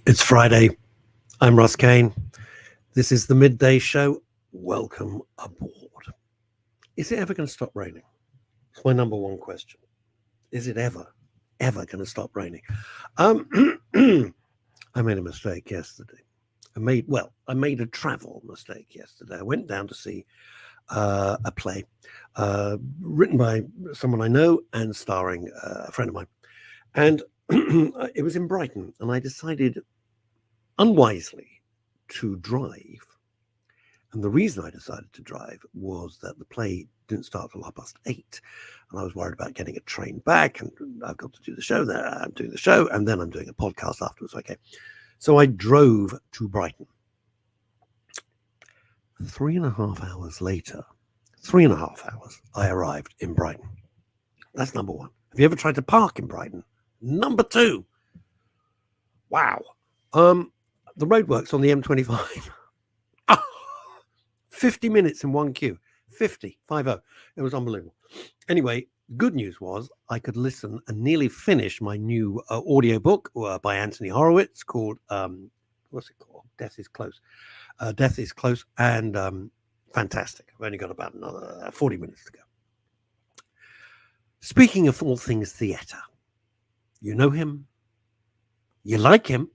It's Friday. I'm Russ Kane. This is the Midday Show. Welcome aboard. Is it ever going to stop raining? It's my number one question. Is it ever going to stop raining? I made a mistake yesterday. I made a travel mistake yesterday. I went down to see a play written by someone I know and starring a friend of mine. And it was in Brighton, and I decided unwisely to drive. And the reason I decided to drive was that the play didn't start till 8:30, and I was worried about getting a train back, and I've got to do the show there. I'm doing the show, and then I'm doing a podcast afterwards. Okay, so I drove to Brighton. 3.5 hours later, 3.5 hours, I arrived in Brighton. That's number one. Have you ever tried to park in Brighton? Number two. Wow. The roadworks on the M25. 50 minutes in one queue. 50. It was unbelievable. Anyway, good news was I could listen and nearly finish my new audiobook by Anthony Horowitz called, what's it called? Death is Close. Death is Close and fantastic. I've only got about another 40 minutes to go. Speaking of all things theatre, you know him. You like him.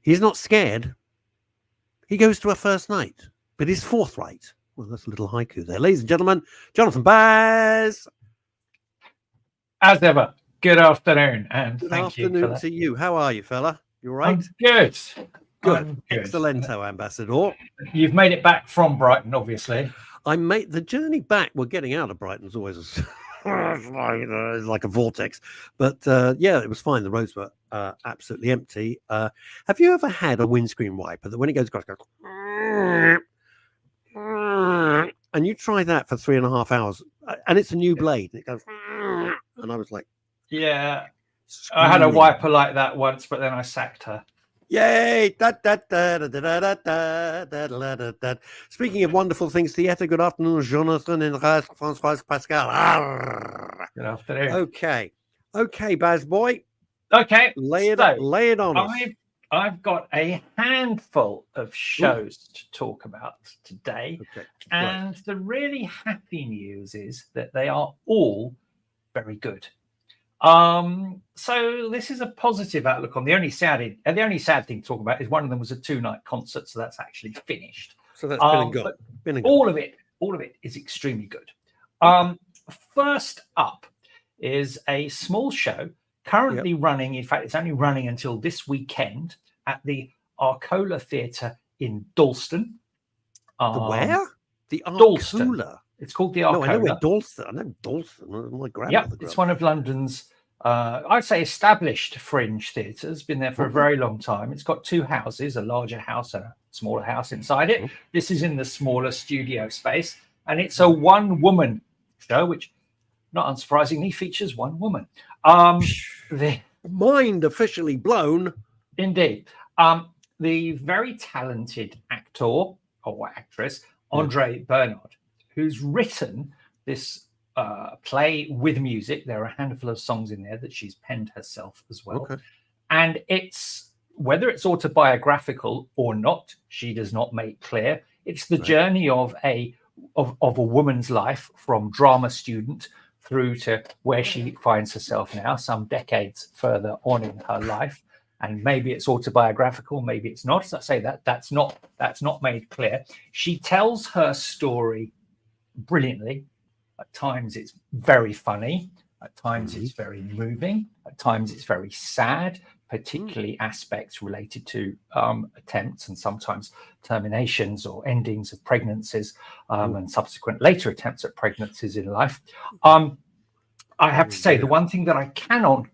He's not scared. He goes to a first night, but he's forthright. Well, that's a little haiku there. Ladies and gentlemen, Jonathan Baz. As ever, good afternoon, and thank you for that. Good afternoon to you. How are you, fella? You all right? I'm good. Good. I'm good. Excellento, Ambassador. You've made it back from Brighton, obviously. I made the journey back. Well, getting out of Brighton's always it's like a vortex. But yeah, it was fine. The roads were absolutely empty. Have you ever had a windscreen wiper that when it goes across, goes and you try that for 3.5 hours, and it's a new blade, and it goes, and I was like, yeah, I had a wiper like that once, but then I sacked her. Yay! Speaking of wonderful things, theatre. Good afternoon, Jonathan and François Pascal. Good afternoon. Okay, Baz boy. Okay, lay it on us. I've got a handful of shows to talk about today, and the really happy news is that they are all very good. So this is a positive outlook on the only sad thing to talk about is one of them was a 2-night concert, so that's actually finished. So that's been and gone. All of it is extremely good. First up is a small show currently running. In fact, it's only running until this weekend at the Arcola Theatre in Dalston. The where? The Dalston. Arcola. It's called the Arcola. No, I know where Dalston. I know Dalston. My grandmother. It's one of London's, I'd say, established fringe theatres. Been there for a very long time. It's got 2 houses, a larger house and a smaller house inside it. This is in the smaller studio space, and it's a one-woman show, which, not unsurprisingly, features one woman. The mind officially blown. Indeed. The very talented actor or actress, Andre Bernard, who's written this play with music. There are a handful of songs in there that she's penned herself as well. And whether it's autobiographical or not, she does not make clear. It's the journey of a woman's life from drama student through to where she finds herself now, some decades further on in her life. And maybe it's autobiographical, maybe it's not. So I say that's not made clear. She tells her story brilliantly. At times it's very funny. At times it's very moving. At times it's very sad, particularly aspects related to attempts and sometimes terminations or endings of pregnancies and subsequent later attempts at pregnancies in life. I have to say, the one thing that I cannot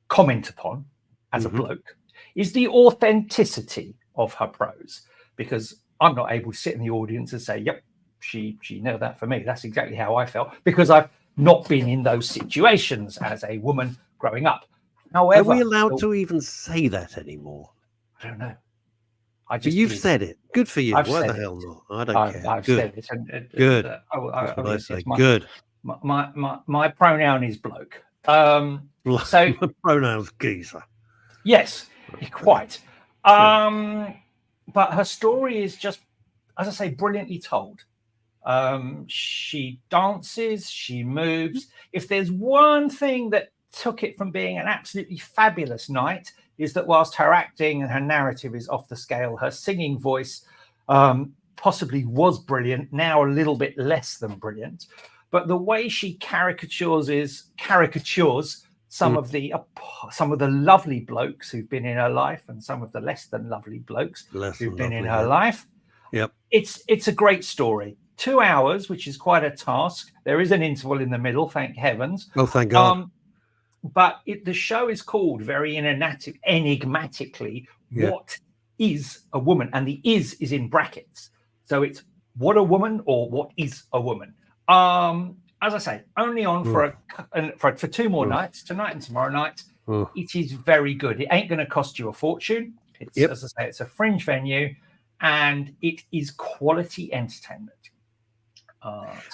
comment upon as a bloke is the authenticity of her prose, because I'm not able to sit in the audience and say, yep, she nailed that for me. That's exactly how I felt, because I've not been in those situations as a woman growing up. However, are we allowed to even say that anymore? I don't know. You've said it. Good for you. Why the hell not? I don't care. I've said it. Good. That's what I say. Good. My pronoun is bloke. So my pronoun's geezer. Yes. quite. But her story is just, as I say, brilliantly told. She dances, she moves. If there's one thing that took it from being an absolutely fabulous night, is that whilst her acting and her narrative is off the scale, her singing voice possibly was brilliant, now a little bit less than brilliant. But the way she caricatures some of the lovely blokes who've been in her life and some of the less than lovely blokes who've been in her life. Yep. It's a great story. 2 hours, which is quite a task. There is an interval in the middle, thank heavens. Oh, thank God. But the show is called very enigmatically, what is a woman? And the is in brackets. So it's what a woman or what is a woman. As I say, only on for 2 more nights, tonight and tomorrow night. It is very good. It ain't going to cost you a fortune. It's, as I say, it's a fringe venue, and it is quality entertainment.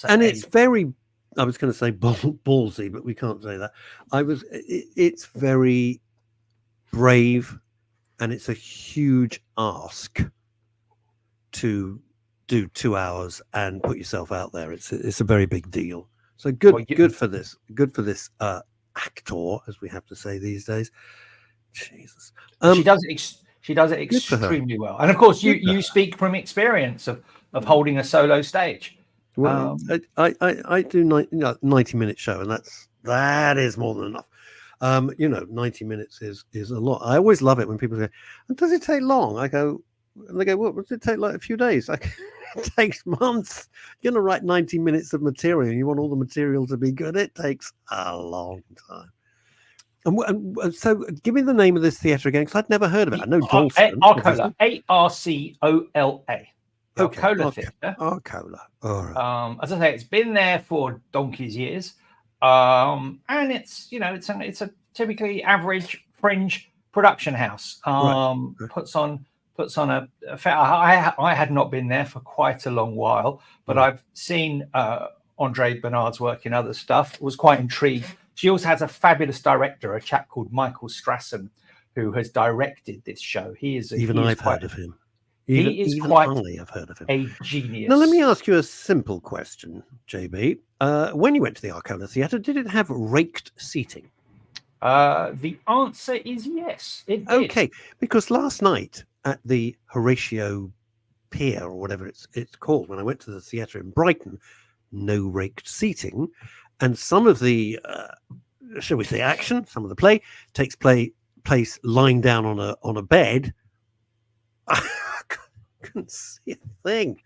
It's very, I was going to say ballsy, but we can't say that. It's very brave, and it's a huge ask to do 2 hours and put yourself out there. It's a very big deal. So good for this actor, as we have to say these days. Jesus, she does it extremely well. And of course, you speak from experience of holding a solo stage. Well, I do 90-minute show, and that is more than enough. 90 minutes is a lot. I always love it when people say, "Does it take long?" I go, and they go, "What does it take? Like a few days?" It takes months. You're going to write 90 minutes of material, and you want all the material to be good. It takes a long time. And so, give me the name of this theatre again, because I'd never heard of it. I know Dalston. Arcola, Arcola. Arcola Theatre. Arcola. All right. As I say, it's been there for donkey's years, and it's it's a typically average fringe production house. Puts on a fair. I had not been there for quite a long while, but I've seen Andre Bernard's work in other stuff. Was quite intrigued. She also has a fabulous director, a chap called Michael Strassen, who has directed this show. I've heard of him. I've heard of him. A genius. Now, let me ask you a simple question, JB. When you went to the Arcola Theatre, did it have raked seating? The answer is yes. It did. Okay, because last night at the Horatio Pier, or whatever it's called, when I went to the theatre in Brighton, no raked seating, and some of the, shall we say, action, some of the play takes place lying down on a bed. Couldn't see a thing.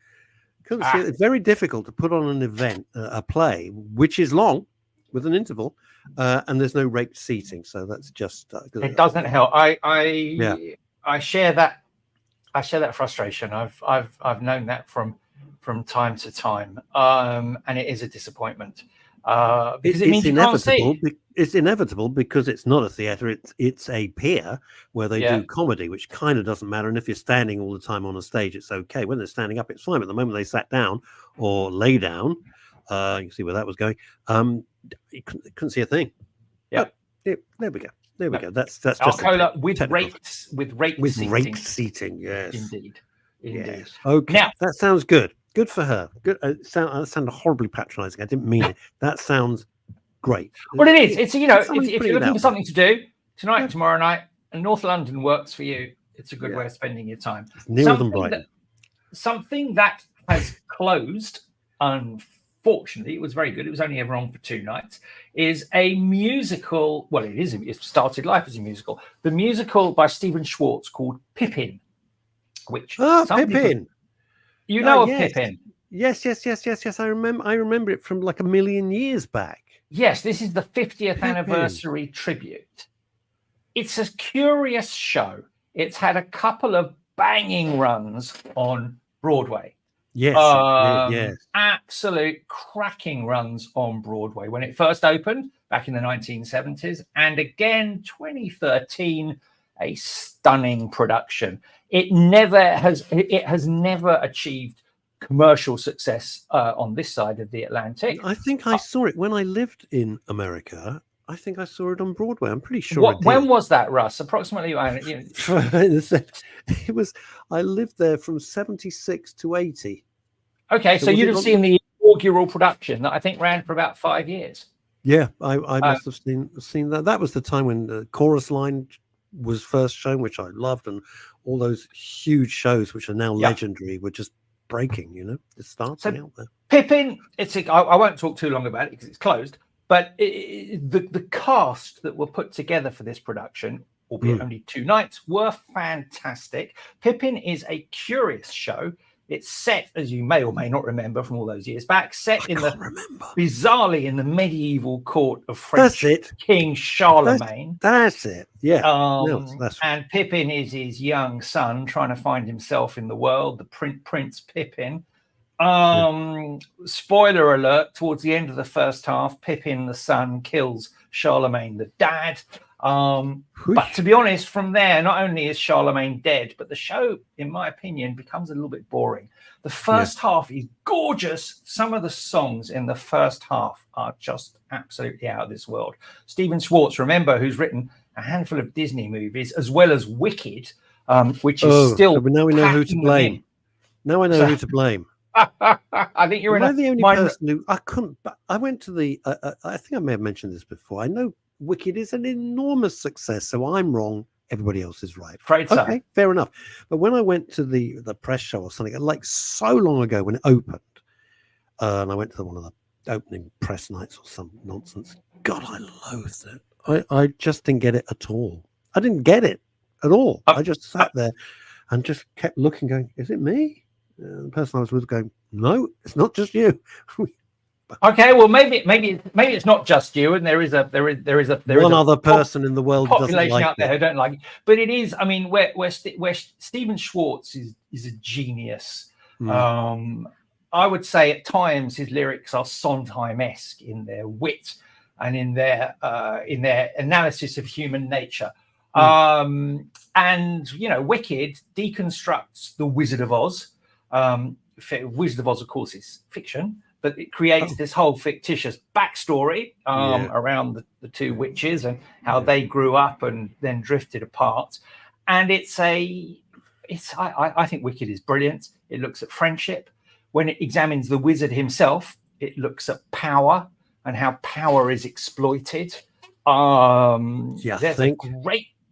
Couldn't see it. It's very difficult to put on an event, a play, which is long with an interval, and there's no raked seating. So that's just it doesn't help. I share that. I share that frustration. I've known that from time to time, and it is a disappointment because it means you can't see. It's inevitable because it's not a theatre. It's a pier where they do comedy, which kind of doesn't matter. And if you're standing all the time on a stage, it's okay. When they're standing up, it's fine. But the moment they sat down or lay down, you can see where that was going. You couldn't see a thing. Yeah. There we go. There we go. That's just Arcola with raked seating. Yes, indeed. Yes. Okay. Now that sounds good. Good for her. Good. That sounded horribly patronising. I didn't mean it. That sounds great. Well, it is. It's if you're looking for something to do tonight, tomorrow night, and North London works for you, it's a good way of spending your time. It's nearer than Brighton. Something that has closed, unfortunately, it was very good. It was only ever on for 2 nights. Is a musical. Well, it is. It started life as a musical. The musical by Stephen Schwartz called Pippin, which Pippin. You know of Pippin. Yes. I remember it from like a million years back. Yes, this is the 50th anniversary tribute. It's a curious show. It's had a couple of banging runs on Broadway. Yes, yes. Absolute cracking runs on Broadway. When it first opened back in the 1970s, and again 2013, a stunning production. It has never achieved commercial success on this side of the Atlantic. I think I saw it when I lived in America. I think I saw it on Broadway. I'm pretty sure. When was that, Russ? Approximately. It was. I lived there from 76 to 80. Okay, so you'd have seen the inaugural production that I think ran for about 5 years. Yeah, I must have seen that. That was the time when the Chorus Line was first shown, which I loved, and all those huge shows, which are now legendary, were just breaking. It's starting out there. Pippin, I won't talk too long about it because it's closed. But the cast that were put together for this production, albeit only 2 nights, were fantastic. Pippin is a curious show. It's set, as you may or may not remember from all those years back, bizarrely in the medieval court of French King Charlemagne. That's it. Yeah. And Pippin is his young son trying to find himself in the world, the Prince Pippin. Spoiler alert, towards the end of the first half, Pippin the son kills Charlemagne the dad. But to be honest, from there, not only is Charlemagne dead, but the show, in my opinion, becomes a little bit boring. The first half is gorgeous. Some of the songs in the first half are just absolutely out of this world. Stephen Schwartz, remember, who's written a handful of Disney movies, as well as Wicked, which is still. So now we know who to blame. Now I know who to blame. I think you're the only person who I couldn't. I went to the. I think I may have mentioned this before. I know Wicked is an enormous success, so I'm wrong. Everybody else is right. Okay, fair enough. But when I went to the press show or something, like so long ago when it opened, and I went to one of the opening press nights or some nonsense. God, I loathed it. I just didn't get it at all. I didn't get it at all. I just sat there and just kept looking, going, "Is it me?" The person I was with going, "No, it's not just you." Okay, well, maybe it's not just you, and there is one other person in the world population out there who don't like it. But it is, I mean, where Stephen Schwartz is a genius. I would say at times his lyrics are Sondheim-esque in their wit and in their analysis of human nature. And Wicked deconstructs the Wizard of Oz. Wizard of Oz, of course, is fiction, but it creates this whole fictitious backstory around the 2 witches and how they grew up and then drifted apart. And I think Wicked is brilliant. It looks at friendship. When it examines the wizard himself, it looks at power and how power is exploited.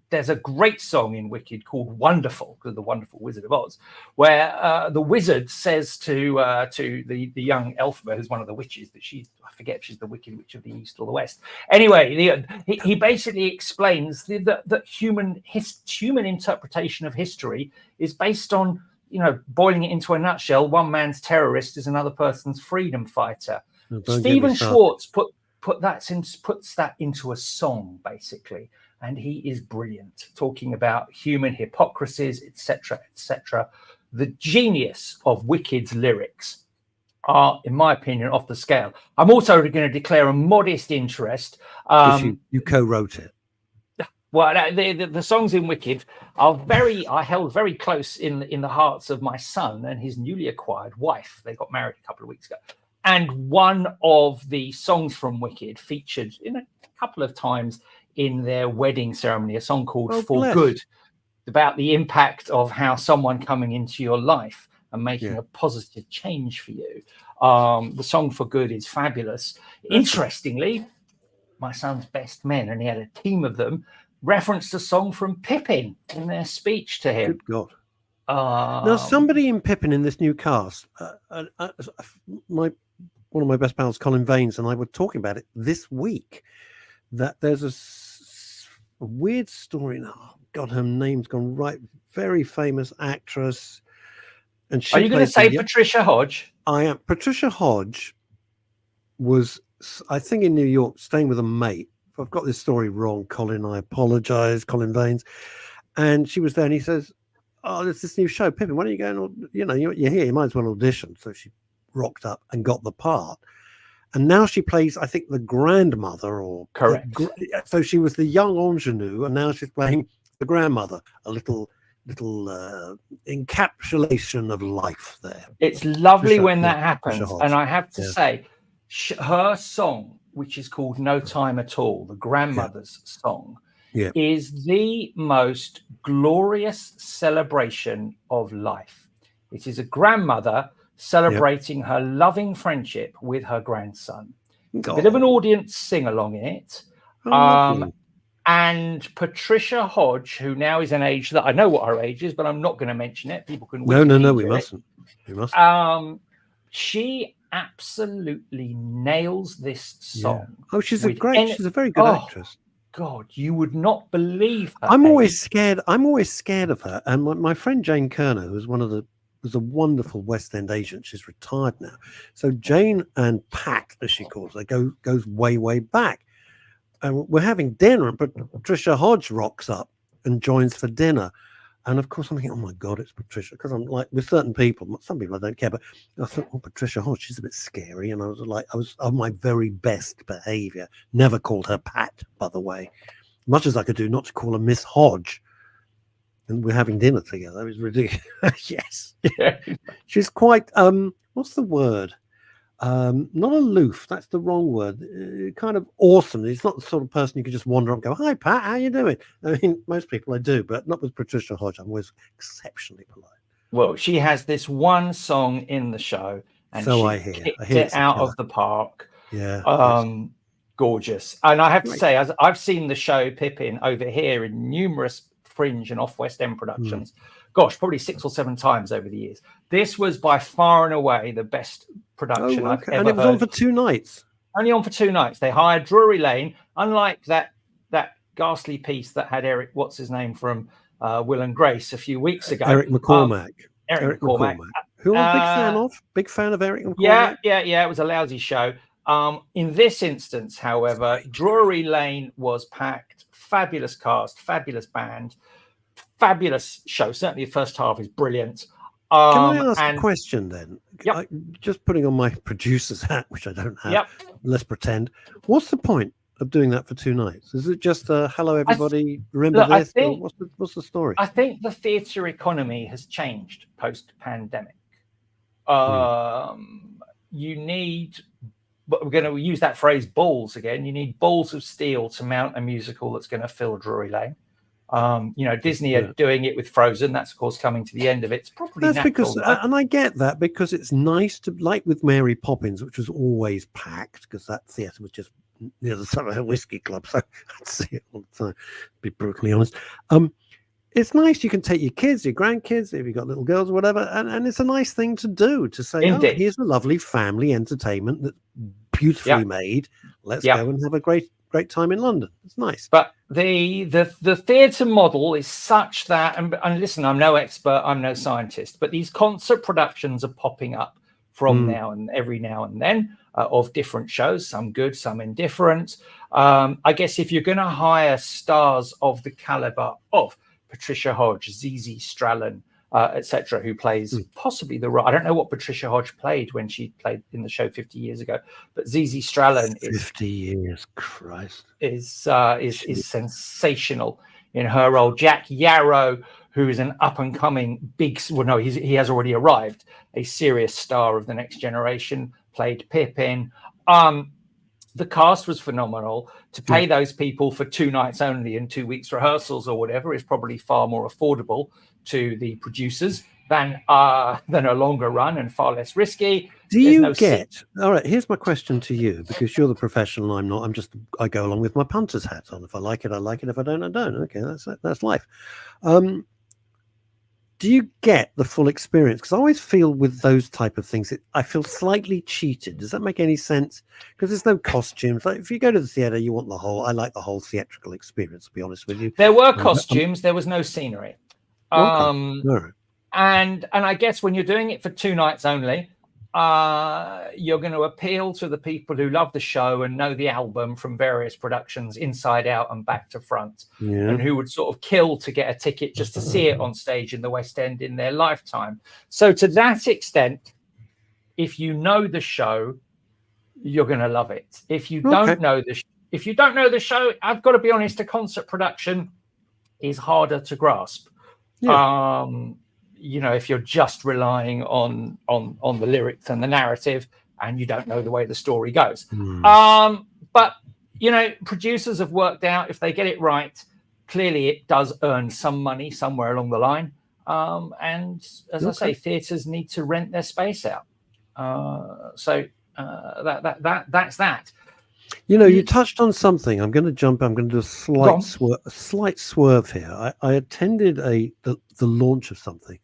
There's a great song in Wicked called "Wonderful," because the Wonderful Wizard of Oz, where the wizard says to the young Elphaba, who's one of the witches, that I forget if she's the Wicked Witch of the East or the West. Anyway, he basically explains that human interpretation of history is based on, boiling it into a nutshell, one man's terrorist is another person's freedom fighter. Stephen Schwartz puts that into a song, basically. And he is brilliant, talking about human hypocrisies, etc., etc. The genius of Wicked's lyrics are, in my opinion, off the scale. I'm also going to declare a modest interest. You co-wrote it. Well, the songs in Wicked are I held very close in the hearts of my son and his newly acquired wife. They got married a couple of weeks ago. And one of the songs from Wicked featured a couple of times in their wedding ceremony, a song called "For Good," about the impact of how someone coming into your life and making a positive change for you. The song "For Good" is fabulous. Interestingly, my son's best men, and he had a team of them, referenced a song from Pippin in their speech to him. Good God. Now, somebody in Pippin in this new cast, one of my best pals, Colin Vaines, and I were talking about it this week, that there's a weird story. Oh God, her name's gone right. Very famous actress. And are you going to say Patricia Hodge? I am. Patricia Hodge was, I think, in New York, staying with a mate. If I've got this story wrong, Colin, I apologize, Colin Vaines. And she was there, and he says, "Oh, there's this new show, Pippin. Why don't you go and, you're here, you might as well audition." So she rocked up and got the part. And now she plays, I think, the grandmother, or correct. So she was the young ingenue, and now she's playing the grandmother. A little encapsulation of life there. It's lovely when that happens, and I have to say, her song which is called No Time at All, the grandmother's song, Yeah. is the most glorious celebration of life. It is a grandmother celebrating her loving friendship with her grandson. It's a bit of an audience sing-along in it. And Patricia Hodge, who now is an age that I know what her age is, but I'm not going to mention it. People can No, we mustn't. We mustn't. She absolutely nails this song. Oh, she's a very good actress. God, you would not believe her. I'm always scared of her. And my friend Jane Kerner, who's was a wonderful West End agent. She's retired now. So Jane and Pat, as she calls her, goes way, way back. And we're having dinner, but Patricia Hodge rocks up and joins for dinner. And of course, I'm thinking, oh my God, it's Patricia. Because I'm like, with certain people, some people I don't care, but I thought, oh, Patricia Hodge, she's a bit scary. And I was on my very best behavior. Never called her Pat, by the way. Much as I could do not to call her Miss Hodge. And we're having dinner together. It was ridiculous. Yes. She's quite, what's the word? Not aloof, that's the wrong word. Kind of awesome. He's not the sort of person you could just wander up and go, hi Pat, how you doing? I mean, most people I do, but not with Patricia Hodge. I'm always exceptionally polite. Well, she has this one song in the show, and so I hear it out of the park. Gorgeous. And I have to say, as I've seen the show Pippin over here in numerous Fringe and off West End productions, gosh, probably 6 or 7 times over the years. This was by far and away the best production I've ever heard. And it was on for 2 nights. Only on for 2 nights. They hired Drury Lane, unlike that ghastly piece that had Eric, what's his name, from Will and Grace a few weeks ago. Eric McCormack. Eric McCormack. Who I'm a big fan of. Big fan of Eric McCormack. Yeah. It was a lousy show. In this instance, however, Drury Lane was packed. Fabulous cast, fabulous band, fabulous show. Certainly the first half is brilliant. Can I ask a question then? Yep. Just putting on my producer's hat, which I don't have. Yep. Let's pretend. What's the point of doing that for 2 nights? Is it just hello everybody, remember this? What's the story? I think the theatre economy has changed post-pandemic. You need, but we're going to use that phrase, balls again. You need balls of steel to mount a musical that's going to fill Drury Lane. Disney are doing it with Frozen. That's of course coming to the end of it. It's probably that's natural, because, and I get that, because it's nice to, like with Mary Poppins, which was always packed because that theatre was just near the Somerset Whiskey Club, so I'd see it all the time. To be brutally honest, it's nice. You can take your kids, your grandkids, if you've got little girls or whatever, and it's a nice thing to do, to say, oh, here's a lovely family entertainment that's beautifully made. Let's go and have a great time in London. It's nice. But the theatre model is such that, and listen, I'm no expert, I'm no scientist, but these concert productions are popping up from every now and then of different shows, some good, some indifferent. I guess if you're going to hire stars of the caliber of Patricia Hodge, ZZ Strallen, etc., who plays possibly the role. I don't know what Patricia Hodge played when she played in the show 50 years ago, but ZZ Strallen 50 years, Christ, is sensational in her role. Jack Yarrow, who is an up and coming he has already arrived, a serious star of the next generation, played Pippin. The cast was phenomenal. To pay those people for 2 nights only and 2 weeks rehearsals or whatever is probably far more affordable to the producers than a longer run and far less risky. All right, here's my question to you, because you're the professional, I'm not. I go along with my punter's hat on. If I like it, I like it. If I don't, I don't. Okay, that's life. Do you get the full experience? Because I always feel with those type of things, I feel slightly cheated. Does that make any sense? Because there's no costumes. Like if you go to the theatre, you want I like the whole theatrical experience, to be honest with you. There were costumes. There was no scenery. Okay. Right. And I guess when you're doing it for 2 nights only, you're going to appeal to the people who love the show and know the album from various productions inside out and back to front, and who would sort of kill to get a ticket just to see it on stage in the West End in their lifetime. So to that extent, if you know the show, you're going to love it. If you don't know the show, I've got to be honest, a concert production is harder to grasp. If you're just relying on the lyrics and the narrative and you don't know the way the story goes. But But producers have worked out if they get it right, clearly it does earn some money somewhere along the line. And as I say, theatres need to rent their space out. That's that. You touched on something. I'm going to jump. I'm going to do a slight swerve here. I attended the launch of something,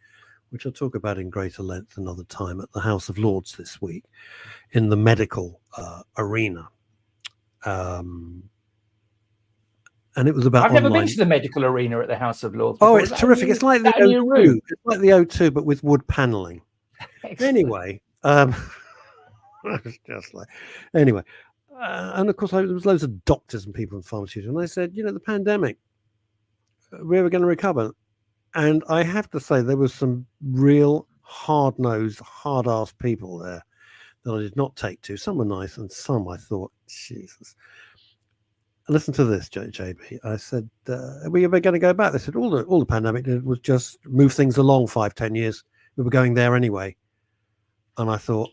which I'll talk about in greater length another time, at the House of Lords this week, in the medical arena. And it was about. I've never been to the medical arena at the House of Lords before. Oh, it's terrific! It's like the O2. It's like the O2, but with wood paneling. Anyway, it's just like anyway. And of course, there was loads of doctors and people in pharmaceuticals, and I said, the pandemic, we were going to recover. And I have to say, there was some real hard-nosed, hard-ass people there that I did not take to. Some were nice, and some I thought, Jesus. Listen to this, JB. I said, are we ever going to go back? They said, all the pandemic did was just move things along 5-10 years. We were going there anyway. And I thought,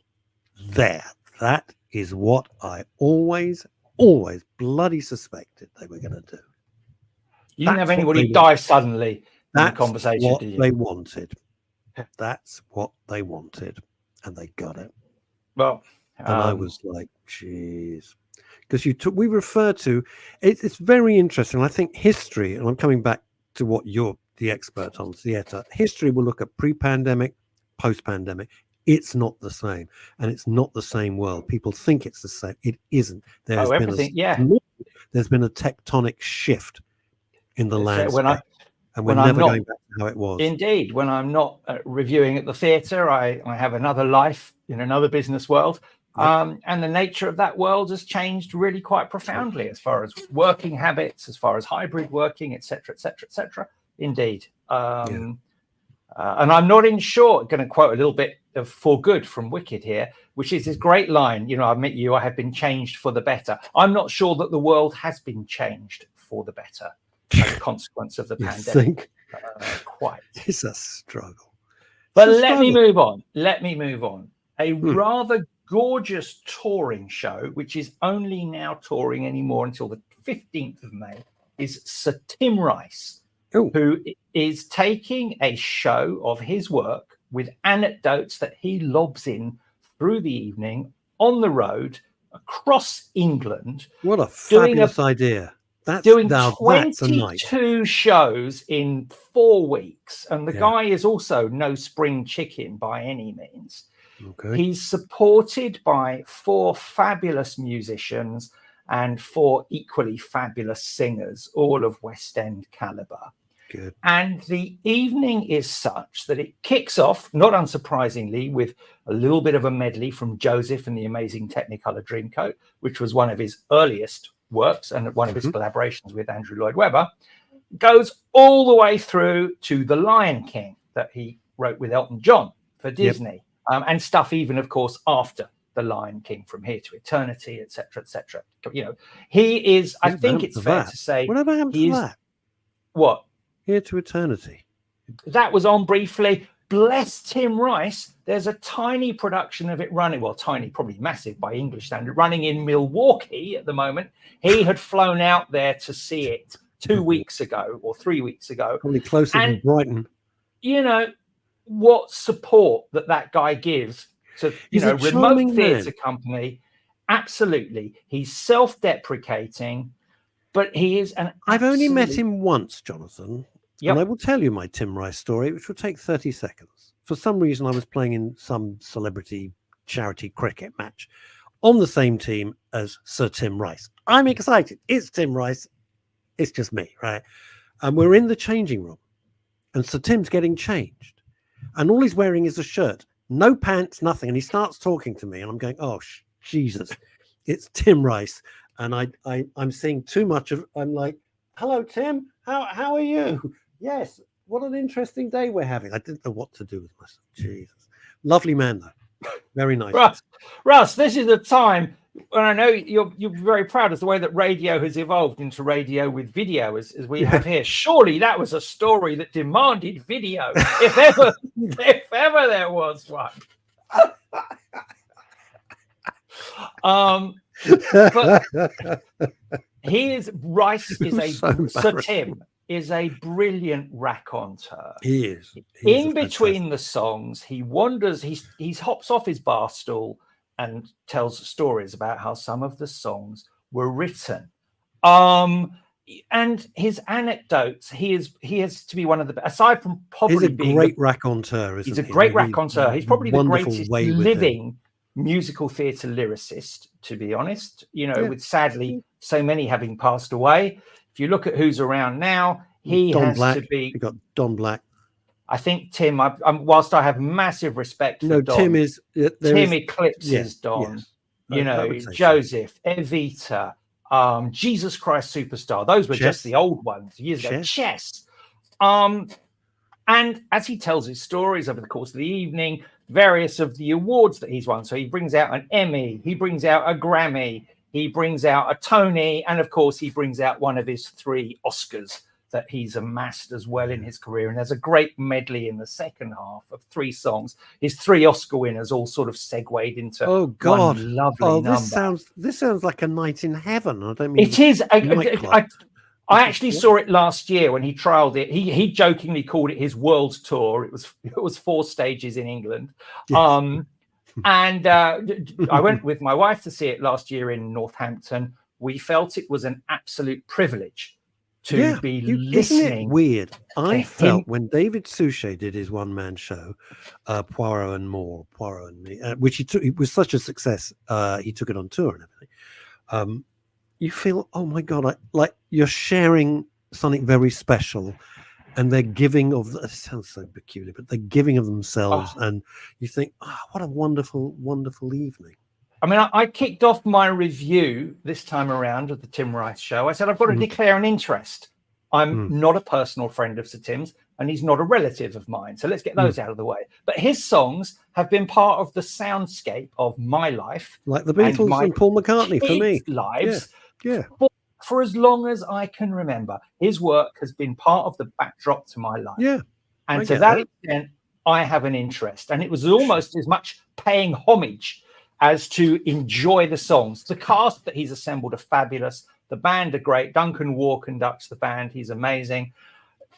that is what I always bloody suspected they were going to do. You didn't have anybody die suddenly in the conversation, what did you? they wanted. That's what they wanted. And they got it. Well, and I was like, geez. Because we refer to it's very interesting. I think history, and I'm coming back to what you're the expert on theatre. History will look at pre-pandemic, post-pandemic. It's not the same, and it's not the same world. People think it's the same. It isn't. There's been a tectonic shift in the landscape, and we're never going back to how it was. Indeed, when I'm not reviewing at the theatre, I have another life in another business world. And the nature of that world has changed really quite profoundly as far as working habits, as far as hybrid working, etc., etc., etc. Indeed. And I'm not in short going to quote a little bit of For Good from Wicked here, which is this great line, I admit I have been changed for the better. I'm not sure that the world has been changed for the better as a consequence of the pandemic. Quite. It's a struggle. But let me move on. A rather gorgeous touring show, which is only now touring anymore until the 15th of May, is Sir Tim Rice, who is taking a show of his work with anecdotes that he lobs in through the evening on the road across England. What a fabulous idea. Doing 22 shows in 4 weeks. And the guy is also no spring chicken by any means. Okay. He's supported by 4 fabulous musicians and 4 equally fabulous singers, all of West End caliber. Good. And the evening is such that it kicks off, not unsurprisingly, with a little bit of a medley from Joseph and the Amazing Technicolor Dreamcoat, which was one of his earliest works and one of his collaborations with Andrew Lloyd Webber, goes all the way through to The Lion King that he wrote with Elton John for Disney. And stuff even, of course, after The Lion King, From Here to Eternity, etc., etc. He is, I think it's fair to say... Whatever happened to that? What? Here to Eternity. That was on briefly. Bless Tim Rice. There's a tiny production of it running, well, tiny, probably massive by English standard, running in Milwaukee at the moment. He had flown out there to see it 2 weeks ago or 3 weeks ago. Probably closer than Brighton. What support that guy gives to remote theatre company. Absolutely. He's self-deprecating, but he is an I've only met him once, Jonathan. And I will tell you my Tim Rice story, which will take 30 seconds. For some reason, I was playing in some celebrity charity cricket match on the same team as Sir Tim Rice. I'm excited. It's Tim Rice. It's just me, right? And we're in the changing room. And Sir Tim's getting changed. And all he's wearing is a shirt, no pants, nothing. And he starts talking to me, and I'm going, "Oh, Jesus, it's Tim Rice." And I'm seeing too much of. I'm like, "Hello, Tim. How are you? Yes. What an interesting day we're having." I didn't know what to do with myself. Jesus, lovely man though, very nice. Russ, this is the time. And I know you're very proud of the way that radio has evolved into radio with video, as we have here. Surely that was a story that demanded video, if ever there was one. But he is Rice is a So Sir Tim is a brilliant raconteur. He is. In between the songs, he wanders. He hops off his bar stool and tells stories about how some of the songs were written. And his anecdotes, he is to be one of the, aside from probably he's a great raconteur, isn't he? He's a great raconteur. He's probably the greatest way living musical theatre lyricist, to be honest, with sadly so many having passed away. If you look at who's around now, Don Black. You got Don Black. I think Tim, whilst I have massive respect for Don, Tim eclipses Don. Yes. Joseph, Evita, Jesus Christ Superstar. Those were just the old ones years ago. Chess. And as he tells his stories over the course of the evening, various of the awards that he's won. So he brings out an Emmy, he brings out a Grammy, he brings out a Tony, and of course he brings out one of his 3 Oscars that he's amassed as well in his career. And there's a great medley in the second half of 3 songs. His 3 Oscar winners all sort of segued into one lovely number. This sounds like a night in heaven. I don't mean it is. I actually saw it last year when he trialed it. He jokingly called it his world tour. It was 4 stages in England. Yes. And I went with my wife to see it last year in Northampton. We felt it was an absolute privilege to be listening. Isn't it weird? I felt when David Suchet did his one-man show, Poirot and Me, which it was such a success. He took it on tour and everything. You feel, oh my God, like you're sharing something very special, and they're giving of. It sounds so peculiar, but they're giving of themselves, and you think, what a wonderful, wonderful evening. I mean, I kicked off my review this time around of the Tim Rice show. I said, I've got to declare an interest. I'm not a personal friend of Sir Tim's, and he's not a relative of mine. So let's get those out of the way. But his songs have been part of the soundscape of my life. Like the Beatles and Paul McCartney for me. Lives. Yeah. For as long as I can remember, his work has been part of the backdrop to my life. Yeah. And to that extent, I have an interest. And it was almost as much paying homage as to enjoy the songs. The cast that he's assembled are fabulous. The band are great. Duncan Waugh conducts the band. He's amazing.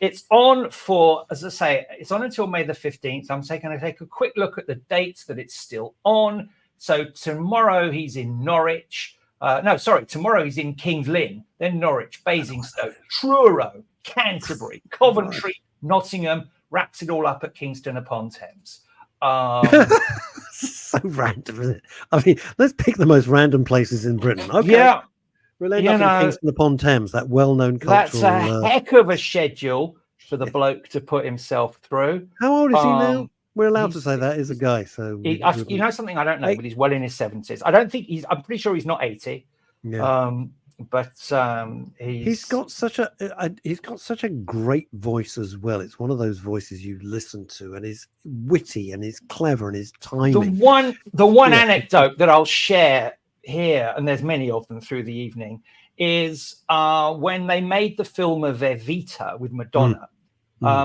It's on for, as I say, it's on until May the 15th. I'm going to take a quick look at the dates that it's still on. So tomorrow he's in Norwich. Tomorrow he's in King's Lynn, then Norwich, Basingstoke, Truro, Canterbury, Coventry, Nottingham, wraps it all up at Kingston upon Thames. So random, isn't it? I mean, let's pick the most random places in Britain. Okay. Yeah. We'll end up in Kingston upon Thames, that well-known cultural... That's a heck of a schedule for the bloke to put himself through. How old is he now? We're allowed to say that he's a guy. So you know something I don't know, but he's well in his 70s. I don't think I'm pretty sure he's not 80. Yeah. But he's got such a great voice as well. It's one of those voices you listen to, and he's witty and he's clever and his timing. The one anecdote that I'll share here, and there's many of them through the evening, is when they made the film of Evita with Madonna.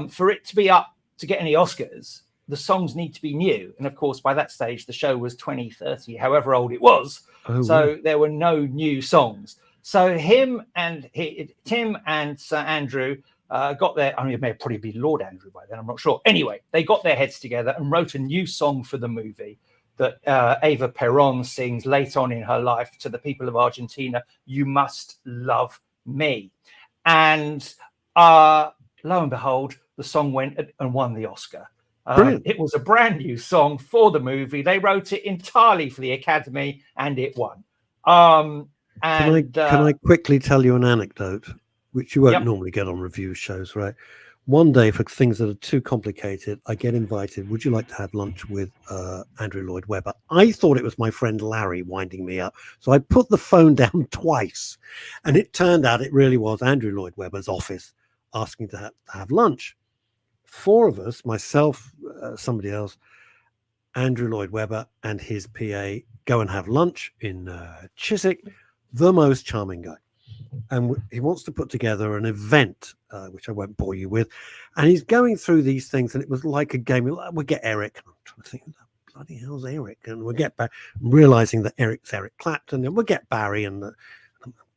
For it to be up to get any Oscars, the songs need to be new. And of course, by that stage, the show was 20, 30, however old it was. There were no new songs. So Tim and Sir Andrew got their, I mean, it may probably be Lord Andrew by then, I'm not sure. Anyway, they got their heads together and wrote a new song for the movie that Eva Perón sings late on in her life to the people of Argentina, "You Must Love Me." And lo and behold, the song went and won the Oscar. It was a brand new song for the movie. They wrote it entirely for the Academy, and it won. Can I quickly tell you an anecdote, which you won't normally get on review shows, right? One day, for things that are too complicated, I get invited. Would you like to have lunch with Andrew Lloyd Webber? I thought it was my friend Larry winding me up, so I put the phone down twice, and it turned out it really was Andrew Lloyd Webber's office asking to have lunch. 4 of us, myself, somebody else, Andrew Lloyd Webber and his PA, go and have lunch in Chiswick. The most charming guy. And he wants to put together an event, which I won't bore you with. And he's going through these things, and it was like a game. We'll get Eric. I'm trying to think of that bloody hell's Eric? And we'll get back, realizing that Eric's Eric Clapton, and we'll get Barry and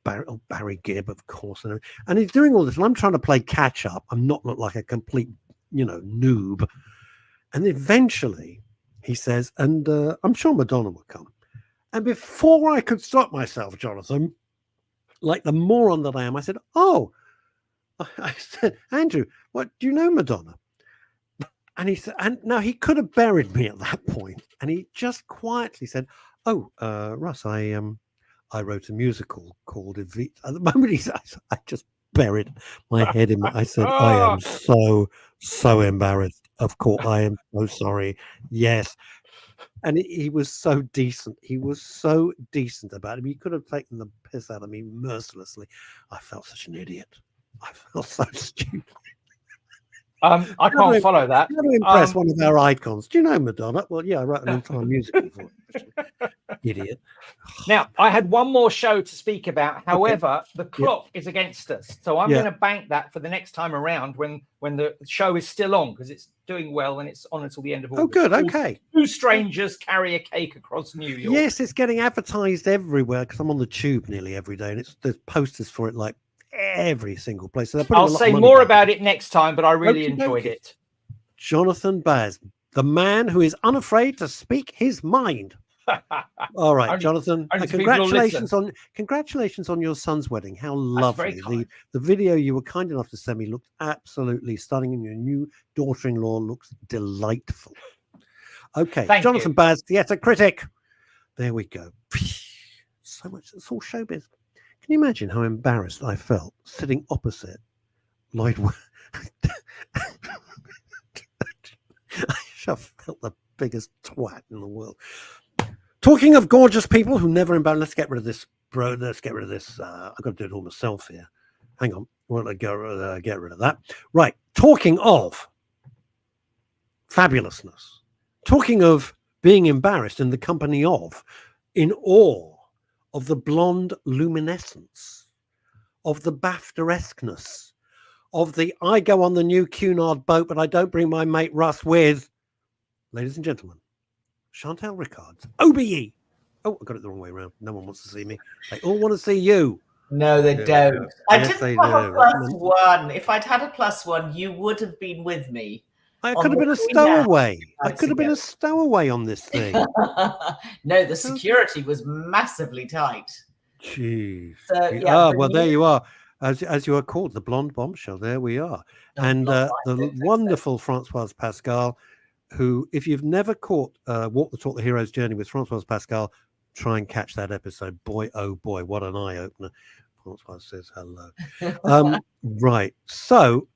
Barry Gibb, of course. And he's doing all this, and I'm trying to play catch up. I'm not look like a complete, noob. And eventually he says, and I'm sure Madonna will come. And before I could stop myself, Jonathan, like the moron that I am, I said, oh, I said, Andrew, what, do you know Madonna? And he said, and now he could have buried me at that point. And he just quietly said, oh, Russ, I wrote a musical called Evita. At the moment, he said, I just buried my head in I said, I am so embarrassed. Of course, I am so sorry. Yes. And he was so decent. He was so decent about it. He could have taken the piss out of me mercilessly. I felt such an idiot. I felt so stupid. I can't follow that. How to impress one of our icons. Do you know Madonna? Well, yeah, I wrote an entire musical for it. Idiot. Now, I had one more show to speak about. However, the clock is against us. So I'm going to bank that for the next time around when the show is still on, because it's doing well and it's on until the end of August. Oh, good. Okay. Two strangers carry a cake across New York. Yes, it's getting advertised everywhere because I'm on the tube nearly every day, and there's posters for it like every single place. So I'll say more about it next time, but I really enjoyed it. Jonathan Baz, the man who is unafraid to speak his mind. All right, Jonathan. Congratulations on your son's wedding. How lovely! The video you were kind enough to send me looked absolutely stunning, and your new daughter-in-law looks delightful. Okay, Jonathan Baz, theatre critic. There we go. So much. It's all showbiz. Can you imagine how embarrassed I felt sitting opposite Lloyd? I felt the biggest twat in the world. Talking of gorgeous people who never embarrass. Let's get rid of this, bro. Let's get rid of this. I've got to do it all myself here. Hang on. Well, I get rid of that. Right. Talking of fabulousness. Talking of being embarrassed in the company of, in awe of the blonde luminescence, of the BAFTA-esqueness, of the I go on the new Cunard boat, but I don't bring my mate Russ with, ladies and gentlemen, Chantal Rickards OBE. Oh, I got it the wrong way around. No one wants to see me. They all want to see you. No, they don't. I didn't have a +1. If I'd had a +1, you would have been with me. I could have been a stowaway. I could have been a stowaway on this thing. No, the security was massively tight. Jeez. So, well, there you are. As you are called, the blonde bombshell. There we are. And the wonderful Françoise Pascal, who, if you've never caught Walk the Talk, the Hero's Journey with Françoise Pascal, try and catch that episode. Boy, oh boy, what an eye-opener. Françoise says hello. Right. So,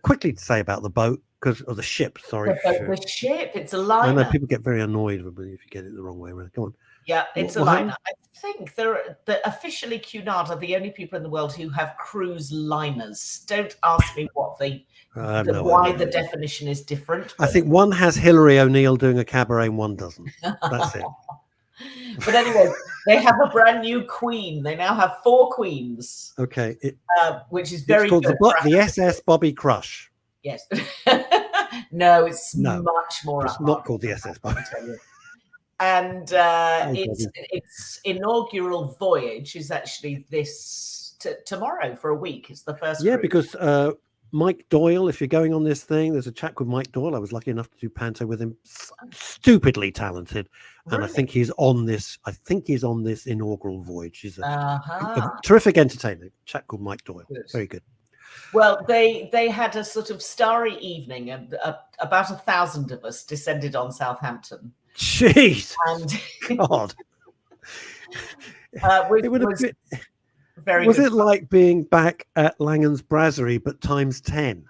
quickly to say about the boat, of the ship, sorry. The ship, it's a liner. I know people get very annoyed with me if you get it the wrong way around. Come on. Yeah, it's a liner. I think officially Cunard are the only people in the world who have cruise liners. Don't ask me what why the definition is different. I think one has Hillary O'Neill doing a cabaret and one doesn't. That's it. But anyway, they have a brand new queen. They now have 4 queens. Okay. Which is very good. It's called the SS Bobby Crush. Yes. No, it's much more. It's not called the SS Bobby. And its inaugural voyage is actually tomorrow for a week. It's the first. Yeah, cruise. Because Mike Doyle, if you're going on this thing, there's a chap called Mike Doyle. I was lucky enough to do panto with him. Stupidly talented. And really? I think he's on this inaugural voyage. He's a terrific entertainer. A chap called Mike Doyle. Good. Very good. Well, they had a sort of starry evening, and about 1,000 of us descended on Southampton. Jeez, and God, it would have been very. Was it like being back at Langan's Brasserie, but times 10?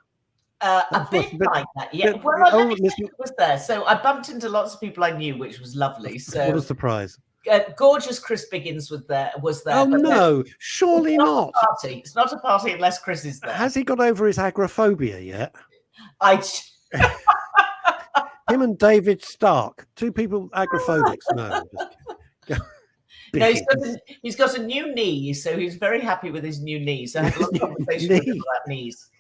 A bit like that, yeah. Well, I was there, so I bumped into lots of people I knew, which was lovely. So what a surprise! Gorgeous Chris Biggins was there. Oh no, surely not. It's not a party unless Chris is there. Has he got over his agoraphobia yet? Him and David Stark, 2 people agoraphobics. No, he's got a new knee, so he's very happy with his new knee. So I had a lot of conversation with him about knees.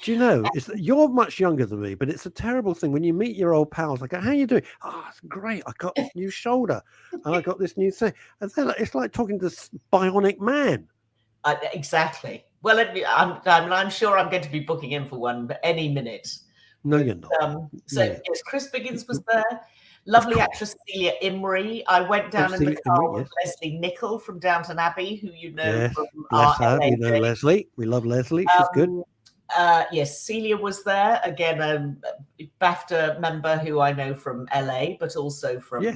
Do you know, you're much younger than me, but it's a terrible thing when you meet your old pals. Like, how you doing? Oh, it's great. I got this new shoulder and I got this new thing. And it's like talking to this bionic man. Exactly. Well, I'm sure I'm going to be booking in for one any minute. No, you're not. Yes, Chris Biggins was there. Lovely actress Celia Imrie. I went down in the car with Leslie Nichol from Downton Abbey, who you know from bless her. We know Leslie. We love Leslie. She's good. Yes, Celia was there again. A BAFTA member who I know from LA, but also from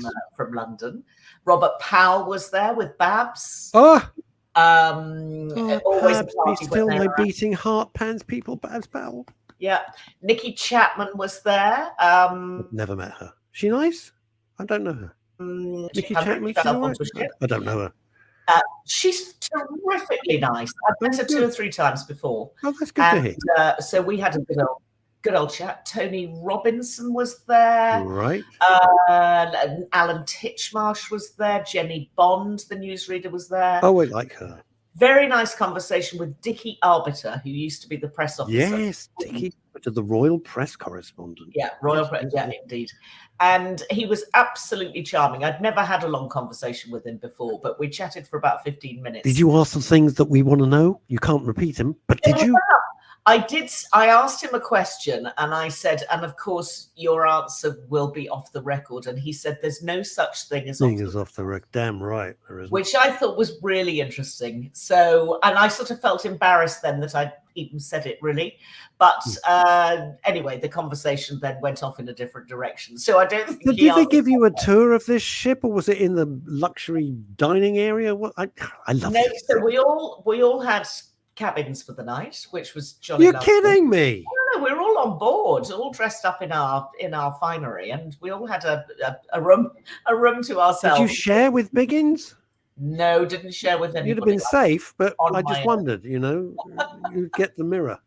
London. Robert Powell was there with Babs. Always Babs, still no beating heart pans people. Babs Powell. Yeah, Nikki Chapman was there. Never met her. She nice? I don't know her. Nikki Chapman. I don't know her. She's terrifically nice. I've met her 2 or 3 times before. Oh, that's good to hear. So we had a good old chat. Tony Robinson was there. Right. Alan Titchmarsh was there. Jenny Bond, the newsreader, was there. Oh, I like her. Very nice conversation with Dickie Arbiter, who used to be the press officer. Yes, Dickie, the Royal Press correspondent. Yeah, Royal Press. Yeah, indeed. And he was absolutely charming. I'd never had a long conversation with him before, but we chatted for about 15 minutes. Did you ask the things that we want to know? You can't repeat them, but did you? I did. I asked him a question and I said, and of course, your answer will be off the record. And he said, there's no such thing as off the record. Damn right there isn't. Which I thought was really interesting. So, and I sort of felt embarrassed then that I'd even said it really. But anyway, the conversation then went off in a different direction. So I don't think did they give you a tour of this ship, or was it in the luxury dining area? What I love it. So we all had cabins for the night, which was jolly. You're kidding me. No, we were all on board, all dressed up in our finery, and we all had a room to ourselves. Did you share with Biggins? No, didn't share with anybody. You'd have been safe, but I just wondered, you'd get the mirror.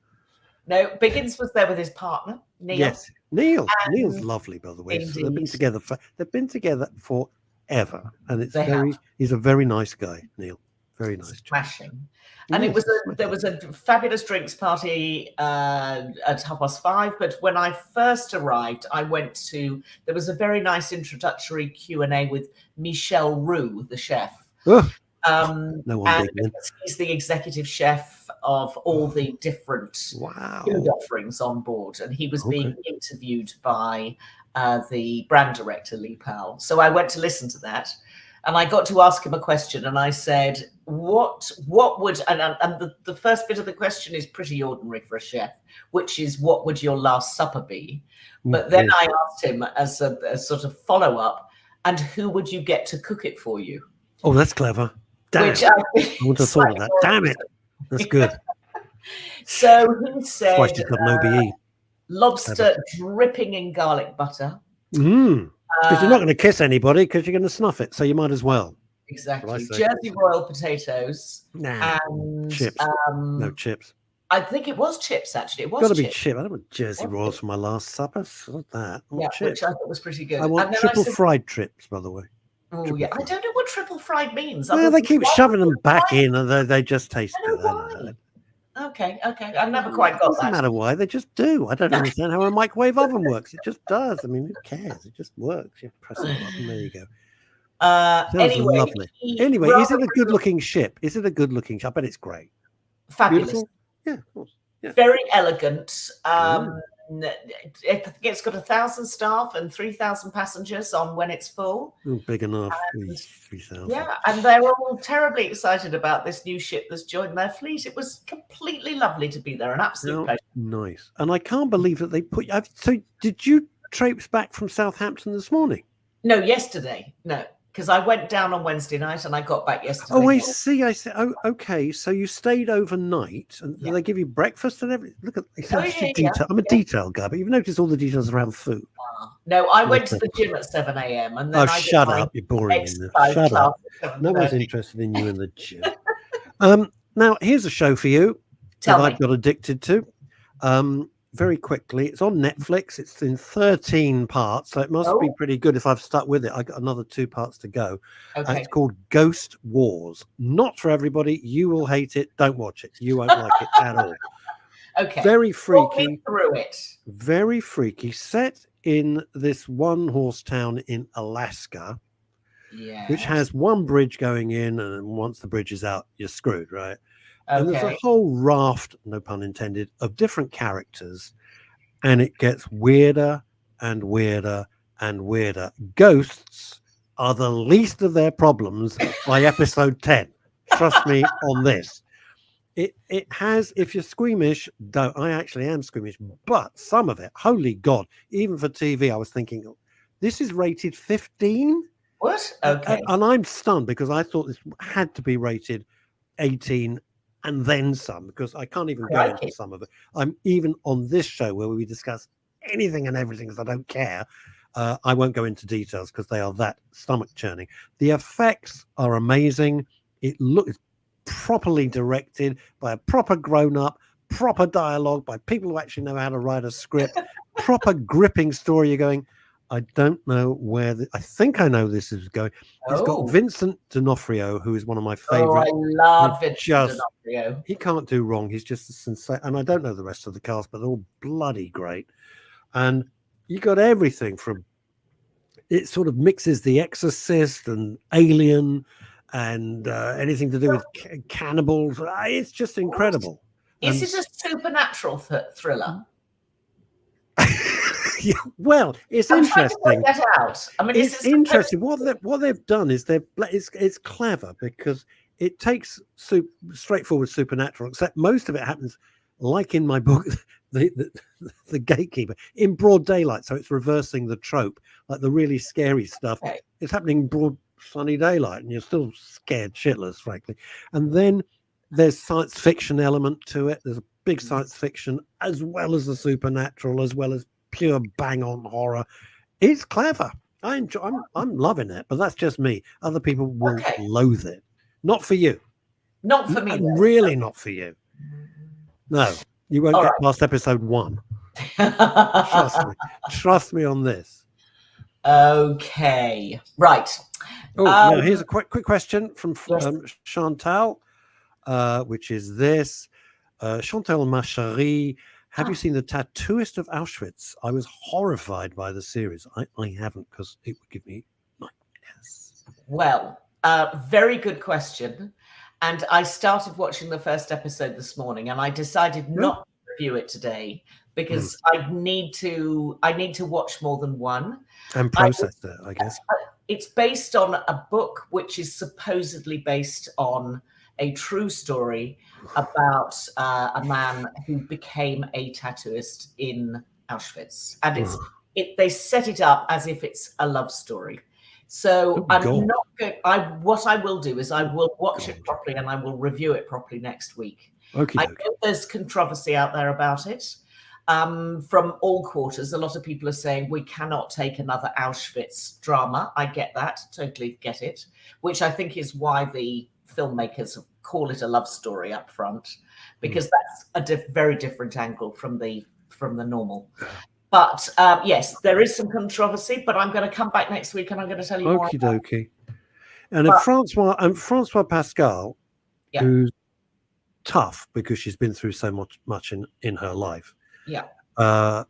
No, Biggins was there with his partner, Neil. Yes, Neil. Neil's lovely, by the way. So they've been together forever, and he's a very nice guy, Neil. Very nice. Smashing. And there was a fabulous drinks party at 5:30. But when I first arrived, there was a very nice introductory Q&A with Michel Roux, the chef. No one big, he's the executive chef of all the different food offerings on board, and he was being interviewed by the brand director Lee Powell. So I went to listen to that. And I got to ask him a question, and I said, what would, and the first bit of the question is pretty ordinary for a chef, which is, what would your last supper be? But then I asked him as a sort of follow-up, and who would you get to cook it for you? Oh, that's clever. Damn. Which I would have thought of that. Damn it. That's good. So he said, why she's got an OBE. Lobster dripping in garlic butter. Because you're not going to kiss anybody because you're going to snuff it, so you might as well. Exactly. Jersey Royal potatoes and chips. No chips. I think it was chips, actually. It was got to be chips. I don't want Jersey Royals for my last supper. What's that? Chips. Which I thought was pretty good. I want triple fried trips, by the way. Oh, yeah. I don't know what triple fried means. Well, they keep shoving them back in, and they just taste good. Okay. I've never quite got that. Doesn't matter why, they just do. I don't understand how a microwave oven works. It just does. I mean, who cares? It just works. You press a button, there you go. Anyway, lovely. Anyway, is it a good-looking ship? Is it a good-looking ship? I bet it's great. Fabulous. Beautiful? Yeah, of course. Yeah. Very elegant. I think it's got 1,000 staff and 3,000 passengers on when it's full. Oh, big enough. 3,000. Yeah, and they're all terribly excited about this new ship that's joined their fleet. It was completely lovely to be there, an absolute pleasure. Nice. And I can't believe that they put. So, did you traipse back from Southampton this morning? No, yesterday. No, because I went down on Wednesday night and I got back yesterday. Oh, I see. Oh, okay. So you stayed overnight, and they give you breakfast and everything. Look at detail. I'm a detail guy, but you've noticed all the details around food. No, I went to the gym at 7 a.m. and then shut up! You're boring. Shut up! No one's interested in you in the gym. Now here's a show for you that I've got addicted to. Very quickly, it's on Netflix. It's in 13 parts, so it must be pretty good if I've stuck with it. I got another 2 parts to go. It's called Ghost Wars. Not for everybody. You will hate it. Don't watch it. You won't like it at all. Okay. Very Walk me freaky. through it. Very freaky. Set in this one-horse town in Alaska, which has one bridge going in, and once the bridge is out, you're screwed, right? And there's a whole raft, no pun intended, of different characters, and it gets weirder and weirder and weirder. Ghosts are the least of their problems by episode 10. Trust me on this. It has, if you're squeamish, don't. I actually am squeamish, but some of it, holy God, even for TV, I was thinking, this is rated 15? What? Okay. And I'm stunned because I thought this had to be rated 18 and then some, because I can't even go into some of it. I'm even on this show where we discuss anything and everything because I don't care. I won't go into details because they are that stomach churning. The effects are amazing. It looks properly directed by a proper grown-up, proper dialogue by people who actually know how to write a script, proper gripping story. You're going, I don't know where I think I know this is going. It's got Vincent D'Onofrio, who is one of my favorite. Oh, I love Vincent D'Onofrio. He can't do wrong. He's just a sensation. And I don't know the rest of the cast, but they're all bloody great. And you got everything from, it sort of mixes The Exorcist and Alien and anything to do with cannibals. It's just incredible. Is it a supernatural thriller? Yeah, well, it's interesting. Get out. I mean, it's interesting. What they've done is it's clever because it takes straightforward supernatural, except most of it happens, like in my book, the Gatekeeper, in broad daylight. So it's reversing the trope, like the really scary stuff. Okay. It's happening in broad sunny daylight, and you're still scared shitless, frankly. And then there's science fiction element to it. There's a big science fiction as well as the supernatural, as well as pure bang on horror. It's clever. I'm loving it, but that's just me. Other people will loathe it. Not for you. Not for me. Really not for you. No, you won't get past episode 1. Trust me on this. Okay, right. Oh, now here's a quick question from Chantal, which is this. Chantal, ma chérie, have you seen The Tattooist of Auschwitz? I was horrified by the series. I haven't, because it would give me nightmares. Well, very good question. And I started watching the first episode this morning, and I decided not to review it today because I need to watch more than one. And process it, I guess. It's based on a book which is supposedly based on a true story about a man who became a tattooist in Auschwitz, and they set it up as if it's a love story. So I'm not going. What I will do is I will watch it properly and I will review it properly next week. Okay. I know there's controversy out there about it. From all quarters, a lot of people are saying we cannot take another Auschwitz drama. I get that, totally get it, which I think is why the filmmakers call it a love story up front, because that's a very different angle from the normal. But yes, there is some controversy, but I'm going to come back next week and I'm going to tell you more. Okie dokie. And Francois Pascal, who's tough because she's been through so much in her life. Yeah.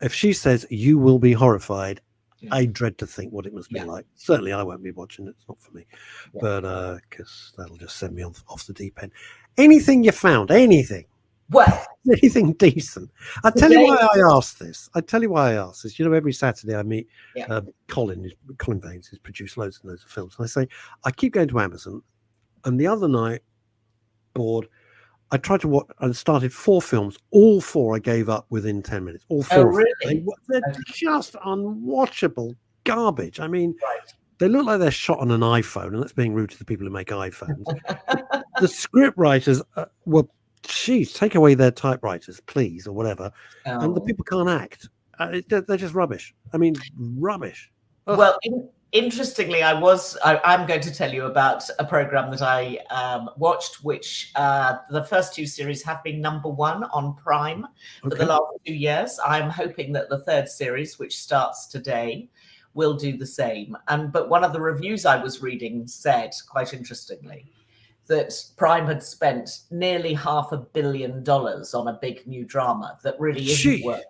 If she says you will be horrified, I dread to think what it must be like. Certainly, I won't be watching it. It's not for me, but because that'll just send me off the deep end. Anything you found? Anything? Well, anything decent? I'll tell you why I asked this. You know, every Saturday I meet Colin Baines, who's produced loads and loads of films, and I say I keep going to Amazon, and the other night, bored, I tried to watch and started 4 films. All 4 I gave up within 10 minutes. All 4. Oh, really? They're just unwatchable garbage. I mean, they look like they're shot on an iPhone, and that's being rude to the people who make iPhones. The script writers were, geez, take away their typewriters, please, or whatever. And the people can't act. They're just rubbish. I mean, rubbish. Ugh. Well, interestingly, I'm going to tell you about a program that I watched, which the first 2 series have been #1 on Prime for the last 2 years. I'm hoping that the 3rd series, which starts today, will do the same. But one of the reviews I was reading said, quite interestingly, that Prime had spent nearly $500 million on a big new drama that really isn't working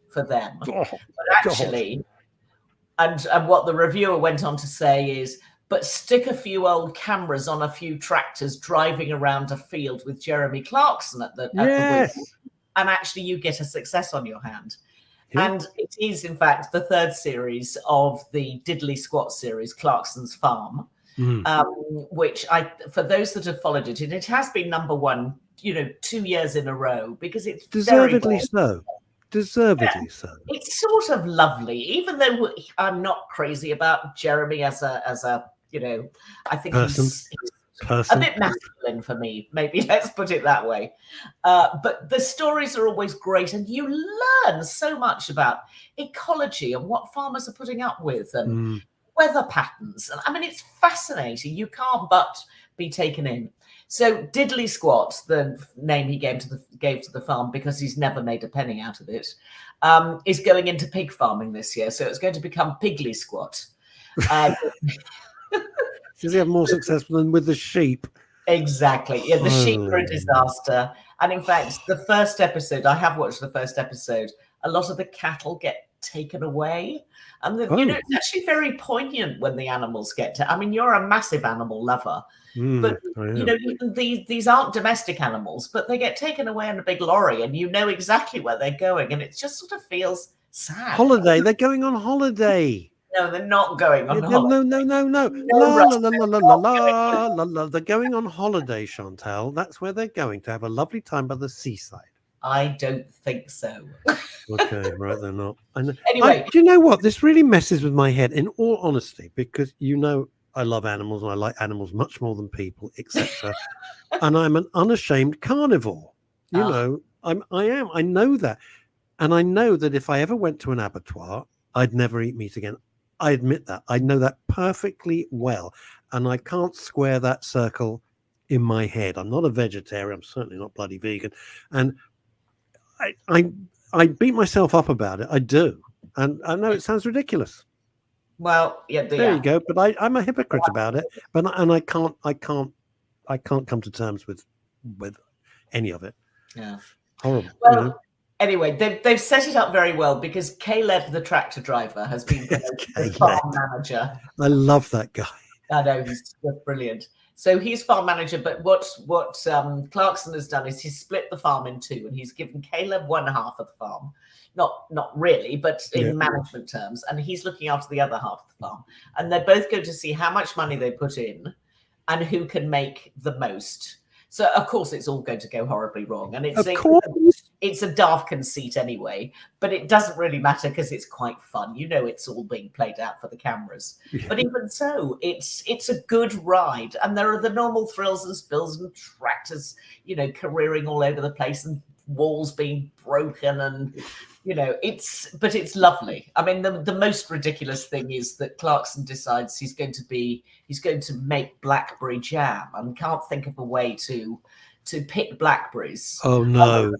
for them. Oh, but actually, and what the reviewer went on to say is, but stick a few old cameras on a few tractors driving around a field with Jeremy Clarkson at the wheel, and actually you get a success on your hand. And it is, in fact, the third series of the Diddley Squat series, Clarkson's Farm, which for those that have followed it, and it has been number one, 2 years in a row, because it's deservedly so. Deservedly so. It's sort of lovely, even though I'm not crazy about Jeremy as a I think he's a bit masculine for me, maybe, let's put it that way. But the stories are always great, and you learn so much about ecology and what farmers are putting up with, and weather patterns. And I mean, it's fascinating. You can't but be taken in. So Diddley Squat, the name he gave to the farm, because he's never made a penny out of it, is going into pig farming this year. So it's going to become Piggly Squat. Does he have more success than with the sheep? Exactly. Yeah, the sheep are a disaster. And in fact, the first episode, I have watched the first episode, a lot of the cattle get taken away. And it's actually very poignant when the animals get to. I mean, you're a massive animal lover. But these aren't domestic animals, but they get taken away in a big lorry, and you know exactly where they're going, and it just sort of feels sad. Holiday. They're going on holiday. No, they're not going on holiday. No. La. They're going on holiday, Chantal. That's where they're going, to have a lovely time by the seaside. I don't think so. Okay, right, they're not. Anyway. Do you know what? This really messes with my head, in all honesty, because I love animals, and I like animals much more than people, etc. And I'm an unashamed carnivore. I am. I know that. And I know that if I ever went to an abattoir, I'd never eat meat again. I admit that. I know that perfectly well. And I can't square that circle in my head. I'm not a vegetarian. I'm certainly not bloody vegan. And I beat myself up about it. I do. And I know it sounds ridiculous. Well, yeah, there you go. But I'm a hypocrite about it. But I can't come to terms with any of it. Yeah, horrible. Well, anyway, they've set it up very well, because Caleb, the tractor driver, has been the farm manager. I love that guy. I know, he's brilliant. So he's farm manager, but what Clarkson has done is he's split the farm in two, and he's given Caleb one half of the farm. Not really, but in management terms, and he's looking after the other half of the farm. And they're both going to see how much money they put in and who can make the most. So of course it's all going to go horribly wrong, and it's a daft conceit anyway, but it doesn't really matter because it's quite fun. It's all being played out for the cameras. But even so, it's a good ride, and there are the normal thrills and spills and tractors, careering all over the place, and walls being broken, and it's lovely. I mean, the most ridiculous thing is that Clarkson decides he's going to make blackberry jam, and can't think of a way to pick blackberries. Oh no!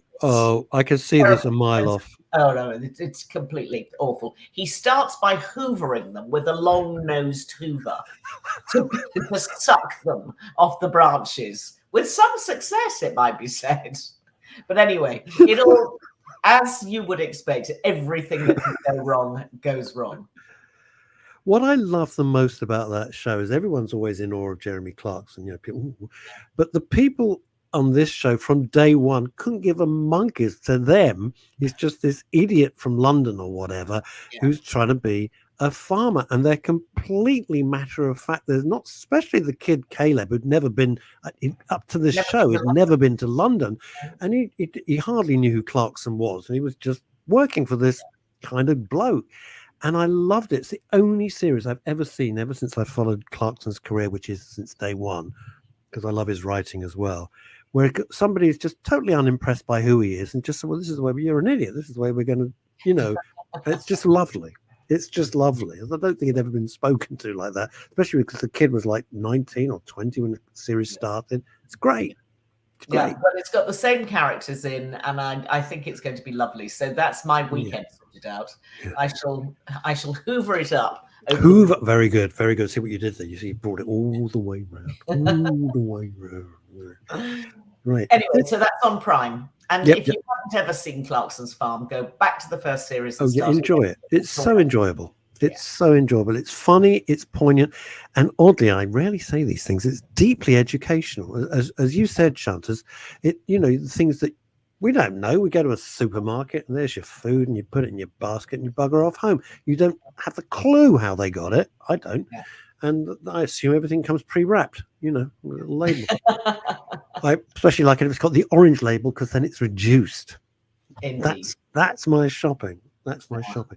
I can see this a mile off. Oh no, it's completely awful. He starts by hoovering them with a long-nosed hoover to suck them off the branches, with some success, it might be said. But anyway, it all, as you would expect, everything that can go wrong goes wrong. What I love the most about that show is everyone's always in awe of Jeremy Clarkson, people, but the people on this show from day one couldn't give a monkey's. To them, he's just this idiot from London or whatever who's trying to be a farmer, and they're completely matter of fact. There's not, especially the kid Caleb, who'd never been up to this show. He'd never been to London, and he hardly knew who Clarkson was, and he was just working for this kind of bloke. And I loved it. It's the only series I've ever seen ever since I followed Clarkson's career, which is since day one, because I love his writing as well, where somebody is just totally unimpressed by who he is and just said, well, this is the way, you're an idiot. This is the way we're going to, it's just lovely. It's just lovely. I don't think he'd ever been spoken to like that, especially because the kid was like 19 or 20 when the series started. It's great. Yeah, but it's got the same characters in, and I think it's going to be lovely. So that's my weekend sorted out. Yeah. I shall hoover it up. Hoover, very good, very good. See what you did there. You see, you brought it all the way round, all the way round. Right. Anyway, so that's on Prime. And Yep, if you haven't ever seen Clarkson's Farm, go back to the first series. Oh, yeah, enjoy it. It's so enjoyable. It's so enjoyable. It's funny. It's poignant. And oddly, I rarely say these things. It's deeply educational. As you said, Shunters, the things that we don't know. We go to a supermarket and there's your food and you put it in your basket and you bugger off home. You don't have the clue how they got it. I don't. Yeah. And I assume everything comes pre-wrapped, with a little label. I especially like it if it's got the orange label because then it's reduced. Indeed. That's my shopping. That's my shopping.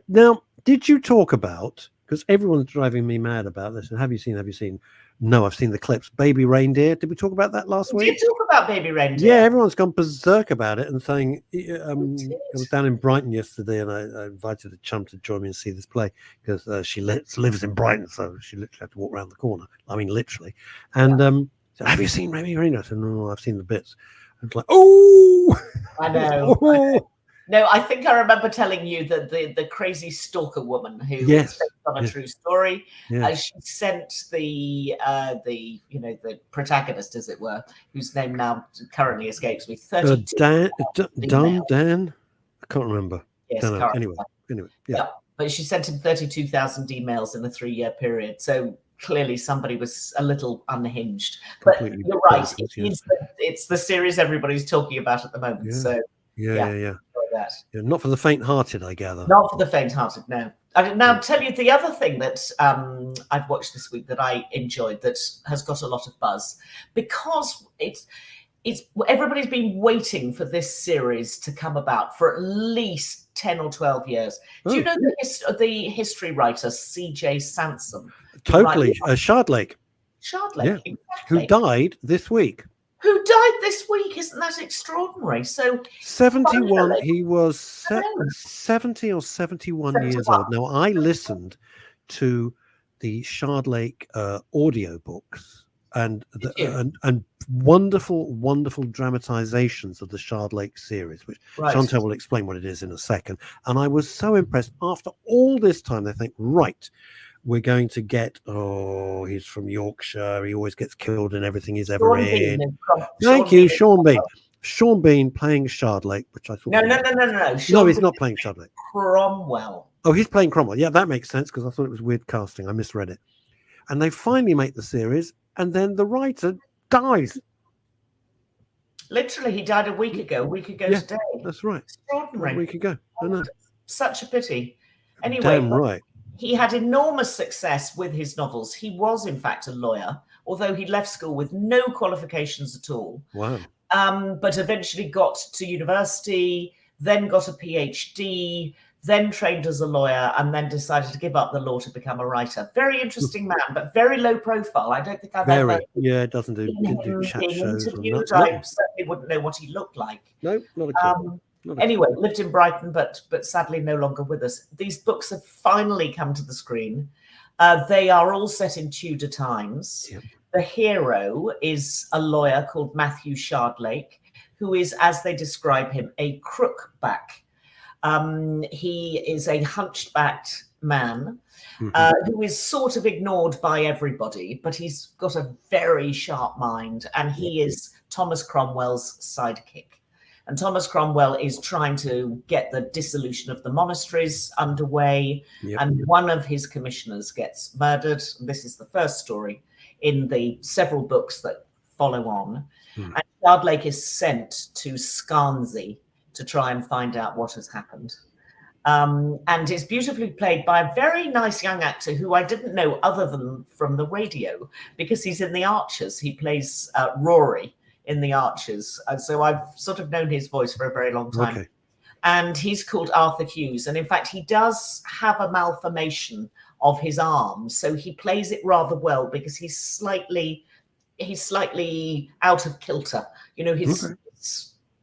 Now, did you talk about, because everyone's driving me mad about this, and have you seen? No, I've seen the clips. Baby Reindeer. Did we talk about that last week? Did you talk about Baby Reindeer? Yeah, everyone's gone berserk about it and saying, I was down in Brighton yesterday and I invited a chum to join me and see this play because she lives in Brighton, so she literally had to walk around the corner. I mean, literally. And so, have you seen Baby Reindeer? I said, no, I've seen the bits. I was like, oh! I know. Oh! I know. No, I think I remember telling you that the crazy stalker woman who is based on a true story, she sent the protagonist, as it were, whose name now currently escapes me. 32. Dan. I can't remember. Yes, anyway, yeah. But she sent him 32,000 emails in a 3-year period. So clearly somebody was a little unhinged. Completely, but you're right. It's the series everybody's talking about at the moment. Yeah. So yeah. Not for the faint-hearted, I gather. Not for the faint-hearted, no. I now tell you the other thing that I've watched this week that I enjoyed that has got a lot of buzz, because it's everybody's been waiting for this series to come about for at least 10 or 12 years. Do you know the history writer C.J. Sansom? Totally, Shardlake. Shardlake, exactly. Who died this week. Who died this week? Isn't that extraordinary? So 71. He was 70 or 71 years old. Now, I listened to the Shardlake audio books and wonderful dramatizations of the Shardlake series, which Chantal will explain what it is in a second. And I was so impressed. After all this time, they think, right, we're going to get, he's from Yorkshire. He always gets killed in everything he's ever in. Thank you, Sean Bean. Sean Bean playing Shardlake, which I thought. No. No, he's not playing Shardlake. Cromwell. Oh, he's playing Cromwell. Yeah, that makes sense because I thought it was weird casting. I misread it. And they finally make the series, and then the writer dies. Literally, he died a week ago today. That's right. Extraordinary. A week ago. I know. Such a pity. Anyway. Damn right. He had enormous success with his novels. He was, in fact, a lawyer, although he left school with no qualifications at all. Wow. But eventually got to university, then got a PhD, then trained as a lawyer, and then decided to give up the law to become a writer. Very interesting man, but very low profile. I don't think I've ever it doesn't do chat shows. I certainly wouldn't know what he looked like. No, not a clue. Anyway, lived in Brighton, but sadly no longer with us. These books have finally come to the screen. They are all set in Tudor times. Yep. The hero is a lawyer called Matthew Shardlake, who is, as they describe him, a crookback. He is a hunchbacked man who is sort of ignored by everybody, but he's got a very sharp mind, and he is Thomas Cromwell's sidekick. And Thomas Cromwell is trying to get the dissolution of the monasteries underway. And one of his commissioners gets murdered. And this is the first story in the several books that follow on. And Shardlake is sent to Scansey to try and find out what has happened. And it's beautifully played by a very nice young actor who I didn't know other than from the radio, because he's in The Archers. He plays Rory in The Archers. And so I've sort of known his voice for a very long time. Okay. And he's called Arthur Hughes. And in fact, he does have a malformation of his arm. So he plays it rather well because he's slightly out of kilter. You know,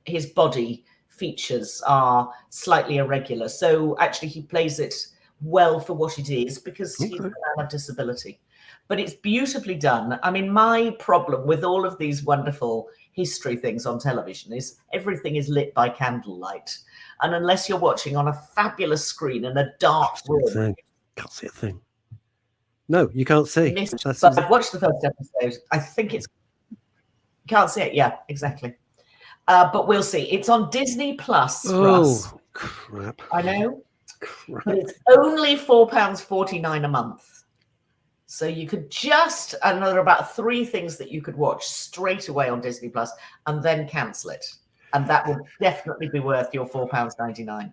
his body features are slightly irregular. So actually he plays it well for what it is because he's a man of disability. But it's beautifully done. I mean, my problem with all of these wonderful history things on television is everything is lit by candlelight. And unless you're watching on a fabulous screen in a dark room, can't see a thing. No, you can't see. But I've watched the first episode. I think it's can't see it. Yeah, exactly. But we'll see. It's on Disney Plus. Russ. Crap! I know. Crap. But it's only £4.49 a month. So you could just, and there are about 3 things that you could watch straight away on Disney Plus and then cancel it. And that would definitely be worth your £4.99.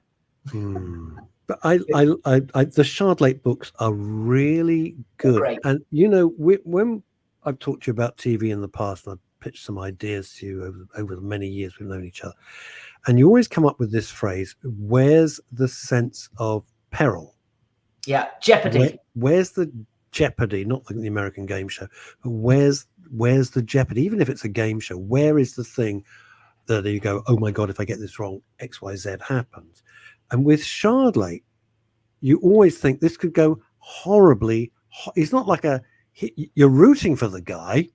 But the Shardlake books are really good. Great. And, you know, when I've talked to you about TV in the past, and I've pitched some ideas to you over the many years we've known each other, and you always come up with this phrase, where's the sense of peril? Yeah, jeopardy. Where's the jeopardy? Not the American game show, but where's the jeopardy? Even if it's a game show, where is the thing that you go, oh my God, if I get this wrong, X, Y, Z happens? And with Shardlake, you always think this could go horribly. It's not like you're rooting for the guy,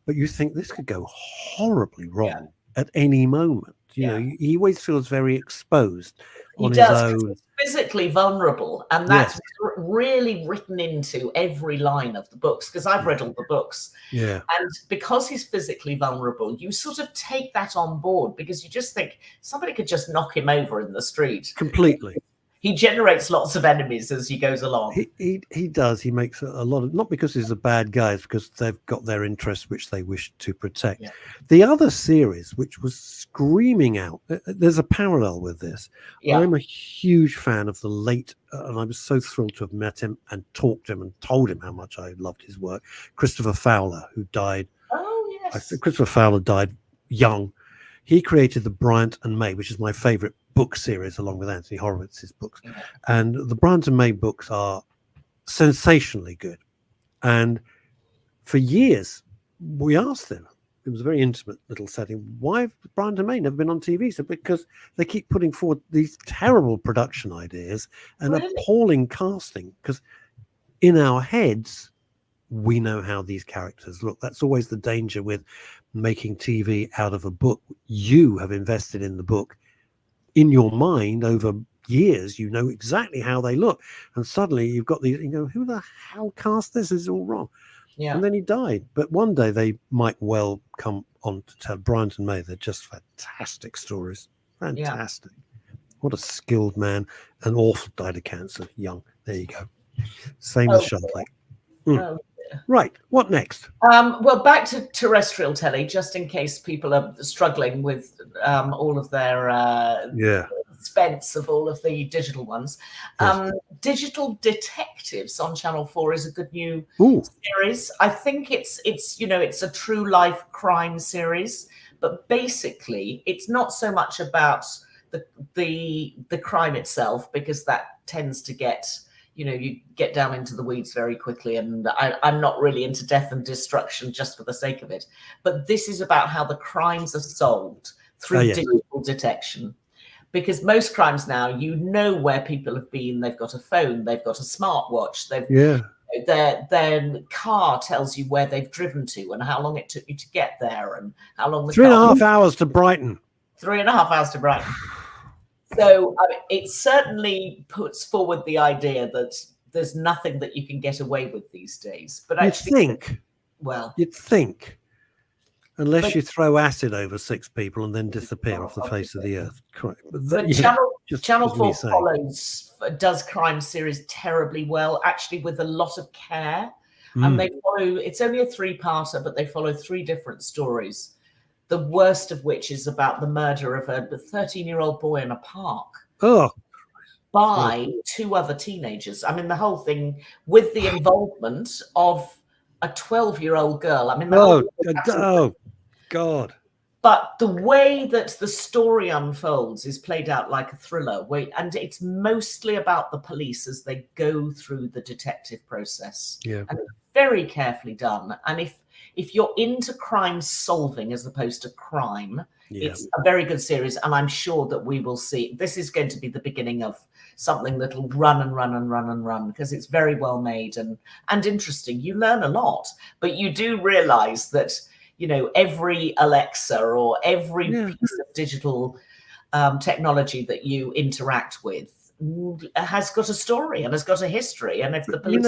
but you think this could go horribly wrong at any moment. You know, he always feels very exposed on his own. He's physically vulnerable, and that's really written into every line of the books, because I've read all the books. Yeah. And because he's physically vulnerable, you sort of take that on board, because you just think somebody could just knock him over in the street. Completely. He generates lots of enemies as he goes along. He does. He makes a lot of, not because he's a bad guy, it's because they've got their interests which they wish to protect. Yeah. The other series, which was screaming out, there's a parallel with this. Yeah. I'm a huge fan of the late, and I was so thrilled to have met him and talked to him and told him how much I loved his work, Christopher Fowler, who died. Oh, yes. Christopher Fowler died young. He created the Bryant and May, which is my favorite book series, along with Anthony Horowitz's books. Yeah. And the Bryant and May books are sensationally good. And for years, we asked them, it was a very intimate little setting, why have Bryant and May never been on TV? So because they keep putting forward these terrible production ideas and appalling casting, because in our heads, we know how these characters look. That's always the danger with making TV out of a book. You have invested in the book. In your mind over years, you know exactly how they look. And suddenly you've got these, you go, who the hell cast this? This is all wrong. Yeah. And then he died. But one day they might well come on to tell Bryant and May. They're just fantastic stories. Fantastic. Yeah. What a skilled man. And awful, died of cancer, young. There you go. Same as Shardlake. Oh. Right. What next? Well, back to terrestrial telly, just in case people are struggling with all of their expense of all of the digital ones. Digital Detectives on Channel 4 is a good new series. I think it's a true life crime series, but basically it's not so much about the crime itself, because that tends to get, you get down into the weeds very quickly, and I'm not really into death and destruction just for the sake of it. But this is about how the crimes are solved through digital detection. Because most crimes now, where people have been. They've got a phone, they've got a smartwatch, their car tells you where they've driven to and how long it took you to get there, and how long the 3.5 hours to Brighton. 3.5 hours to Brighton. So it certainly puts forward the idea that there's nothing that you can get away with these days. But actually, you'd think, unless you throw acid over 6 people and then disappear off the face of the earth. Correct. But Channel 4 does crime series terribly well, actually, with a lot of care. And they follow. It's only a 3-parter, but they follow 3 different stories. The worst of which is about the murder of a 13-year-old boy in a park by 2 other teenagers. I mean, the whole thing with the involvement of a 12-year-old girl. I mean, God. But the way that the story unfolds is played out like a thriller. And it's mostly about the police as they go through the detective process. Yeah. And it's very carefully done. And if you're into crime solving as opposed to crime, it's a very good series. And I'm sure that we will see. This is going to be the beginning of something that'll run and run and run and run, because it's very well made and interesting. You learn a lot, but you do realize that you know, every Alexa or every piece of digital technology that you interact with has got a story and has got a history. And if the police,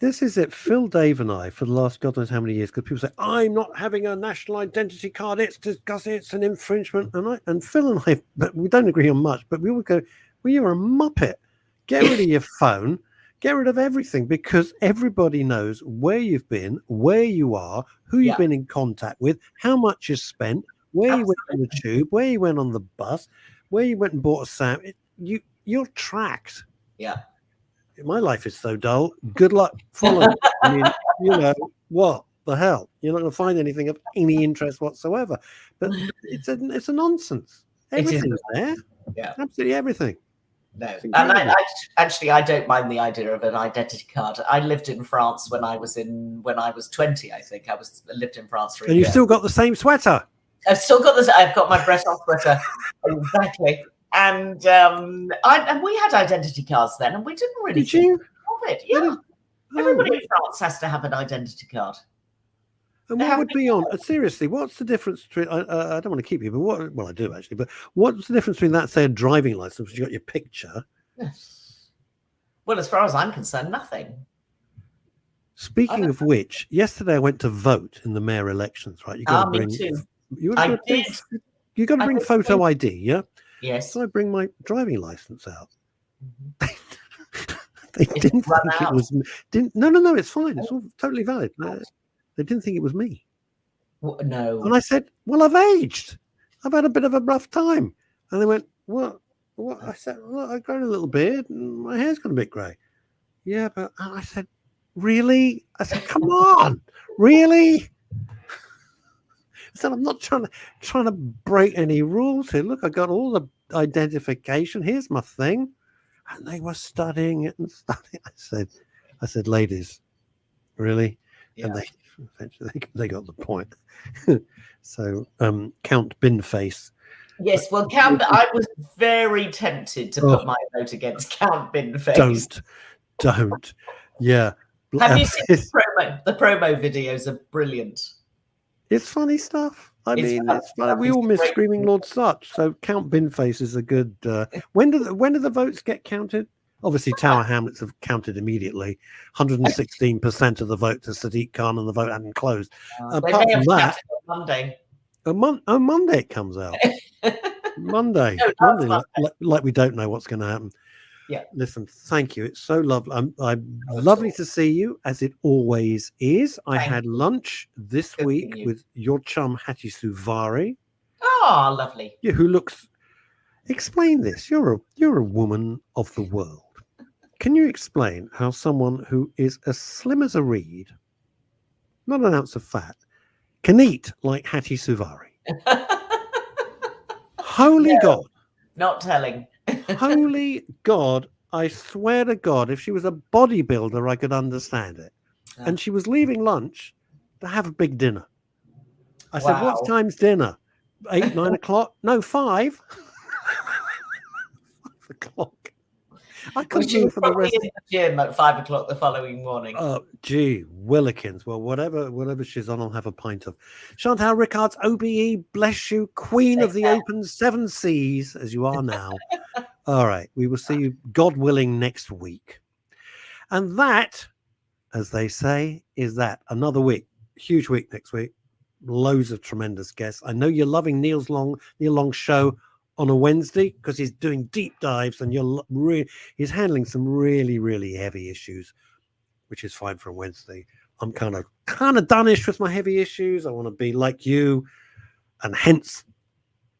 this is it. Phil, Dave, and I, for the last God knows how many years, because people say I'm not having a national identity card. It's because it's an infringement. And Phil and I, but we don't agree on much. But we all go, well, you're a muppet. Get rid of your phone. Get rid of everything, because everybody knows where you've been, where you are, who you've been in contact with, how much you spent, where you went on the tube, where you went on the bus, where you went and bought a sandwich. You're tracked. Yeah. My life is so dull. Good luck following. I mean, you know, what the hell? You're not going to find anything of any interest whatsoever. But it's a nonsense. Everything's there. Yeah. Absolutely everything. No. And I don't mind the idea of an identity card. I lived in France when I was 20, I think. I lived in France for a year. And you've still got the same sweater. I've still got this. I've got my Breton sweater. Exactly. And we had identity cards then, and we didn't really think of it. Yeah, everybody in France has to have an identity card. And what would be on? Seriously, what's the difference between? I don't want to keep you, but well, I do actually. But what's the difference between that, say, a driving license, which you got your picture? Well, as far as I'm concerned, nothing. Speaking of which, yesterday I went to vote in the mayor elections. Right, you got to bring. Me too. You got to bring photo ID, yeah. Yes. So I bring my driving license out. They didn't think it was me. No, it's fine. It's all totally valid. They didn't think it was me. No. And I said, well, I've aged. I've had a bit of a rough time. And they went, what? I said, well, I've grown a little beard and my hair's gone a bit grey. Yeah, but and I said, really? I said, come on, really? I said, I'm not trying to break any rules here. Look, I got all the identification. Here's my thing. And they were studying it and studying. I said, ladies, really? Yeah. And they got the point. So Count Binface. Yes, well, I was very tempted to put my vote against Count Binface. Don't. Yeah. Have you seen the promo videos are brilliant. It's funny stuff. I mean, it's funny. We all miss Screaming Lord Sutch. So Count Binface is a good. When do the votes get counted? Obviously, Tower Hamlets have counted immediately. 116% of the vote to Sadiq Khan, and the vote hadn't closed. Apart from that, Monday. Monday it comes out. Monday, like we don't know what's going to happen. Yeah. Listen, thank you. It's so lovely. I'm lovely to see you, as it always is. I had lunch this week with your chum Hattie Suvari. Oh, lovely. Yeah, who looks. Explain this. You're a woman of the world. Can you explain how someone who is as slim as a reed, not an ounce of fat, can eat like Hattie Suvari? Holy God. Not telling. Holy God, I swear to God, if she was a bodybuilder, I could understand it. And she was leaving lunch to have a big dinner. I said, what time's dinner? 8, 9 o'clock? No, 5. 5 o'clock. I couldn't move for the rest. In the gym at 5 o'clock the following morning. Oh, gee, Willikins. Well, whatever she's on, I'll have a pint of. Chantal Rickards OBE, bless you, Queen of the Open 7 Seas, as you are now. All right, we will see you, God willing, next week. And that, as they say, is that. Another week, huge week next week. Loads of tremendous guests. I know you're loving Neil Long's show on a Wednesday, because he's doing deep dives, and he's handling some really, really heavy issues, which is fine for a Wednesday. I'm kind of done-ish with my heavy issues. I want to be like you, and hence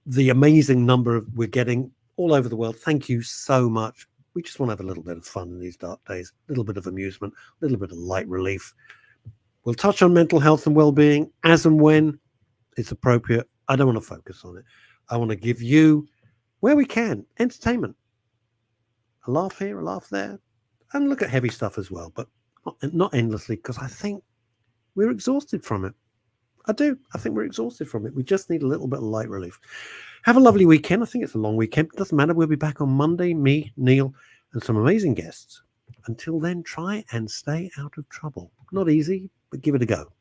the amazing number we're getting all over the world. Thank you so much. We just want to have a little bit of fun in these dark days, a little bit of amusement, a little bit of light relief. We'll touch on mental health and well-being as and when it's appropriate. I don't want to focus on it. I want to give you, where we can, entertainment. A laugh here, a laugh there, and look at heavy stuff as well, but not endlessly, because I think we're exhausted from it. I do. I think we're exhausted from it. We just need a little bit of light relief. Have a lovely weekend. I think it's a long weekend. It doesn't matter. We'll be back on Monday, me, Neil, and some amazing guests. Until then, try and stay out of trouble. Not easy, but give it a go.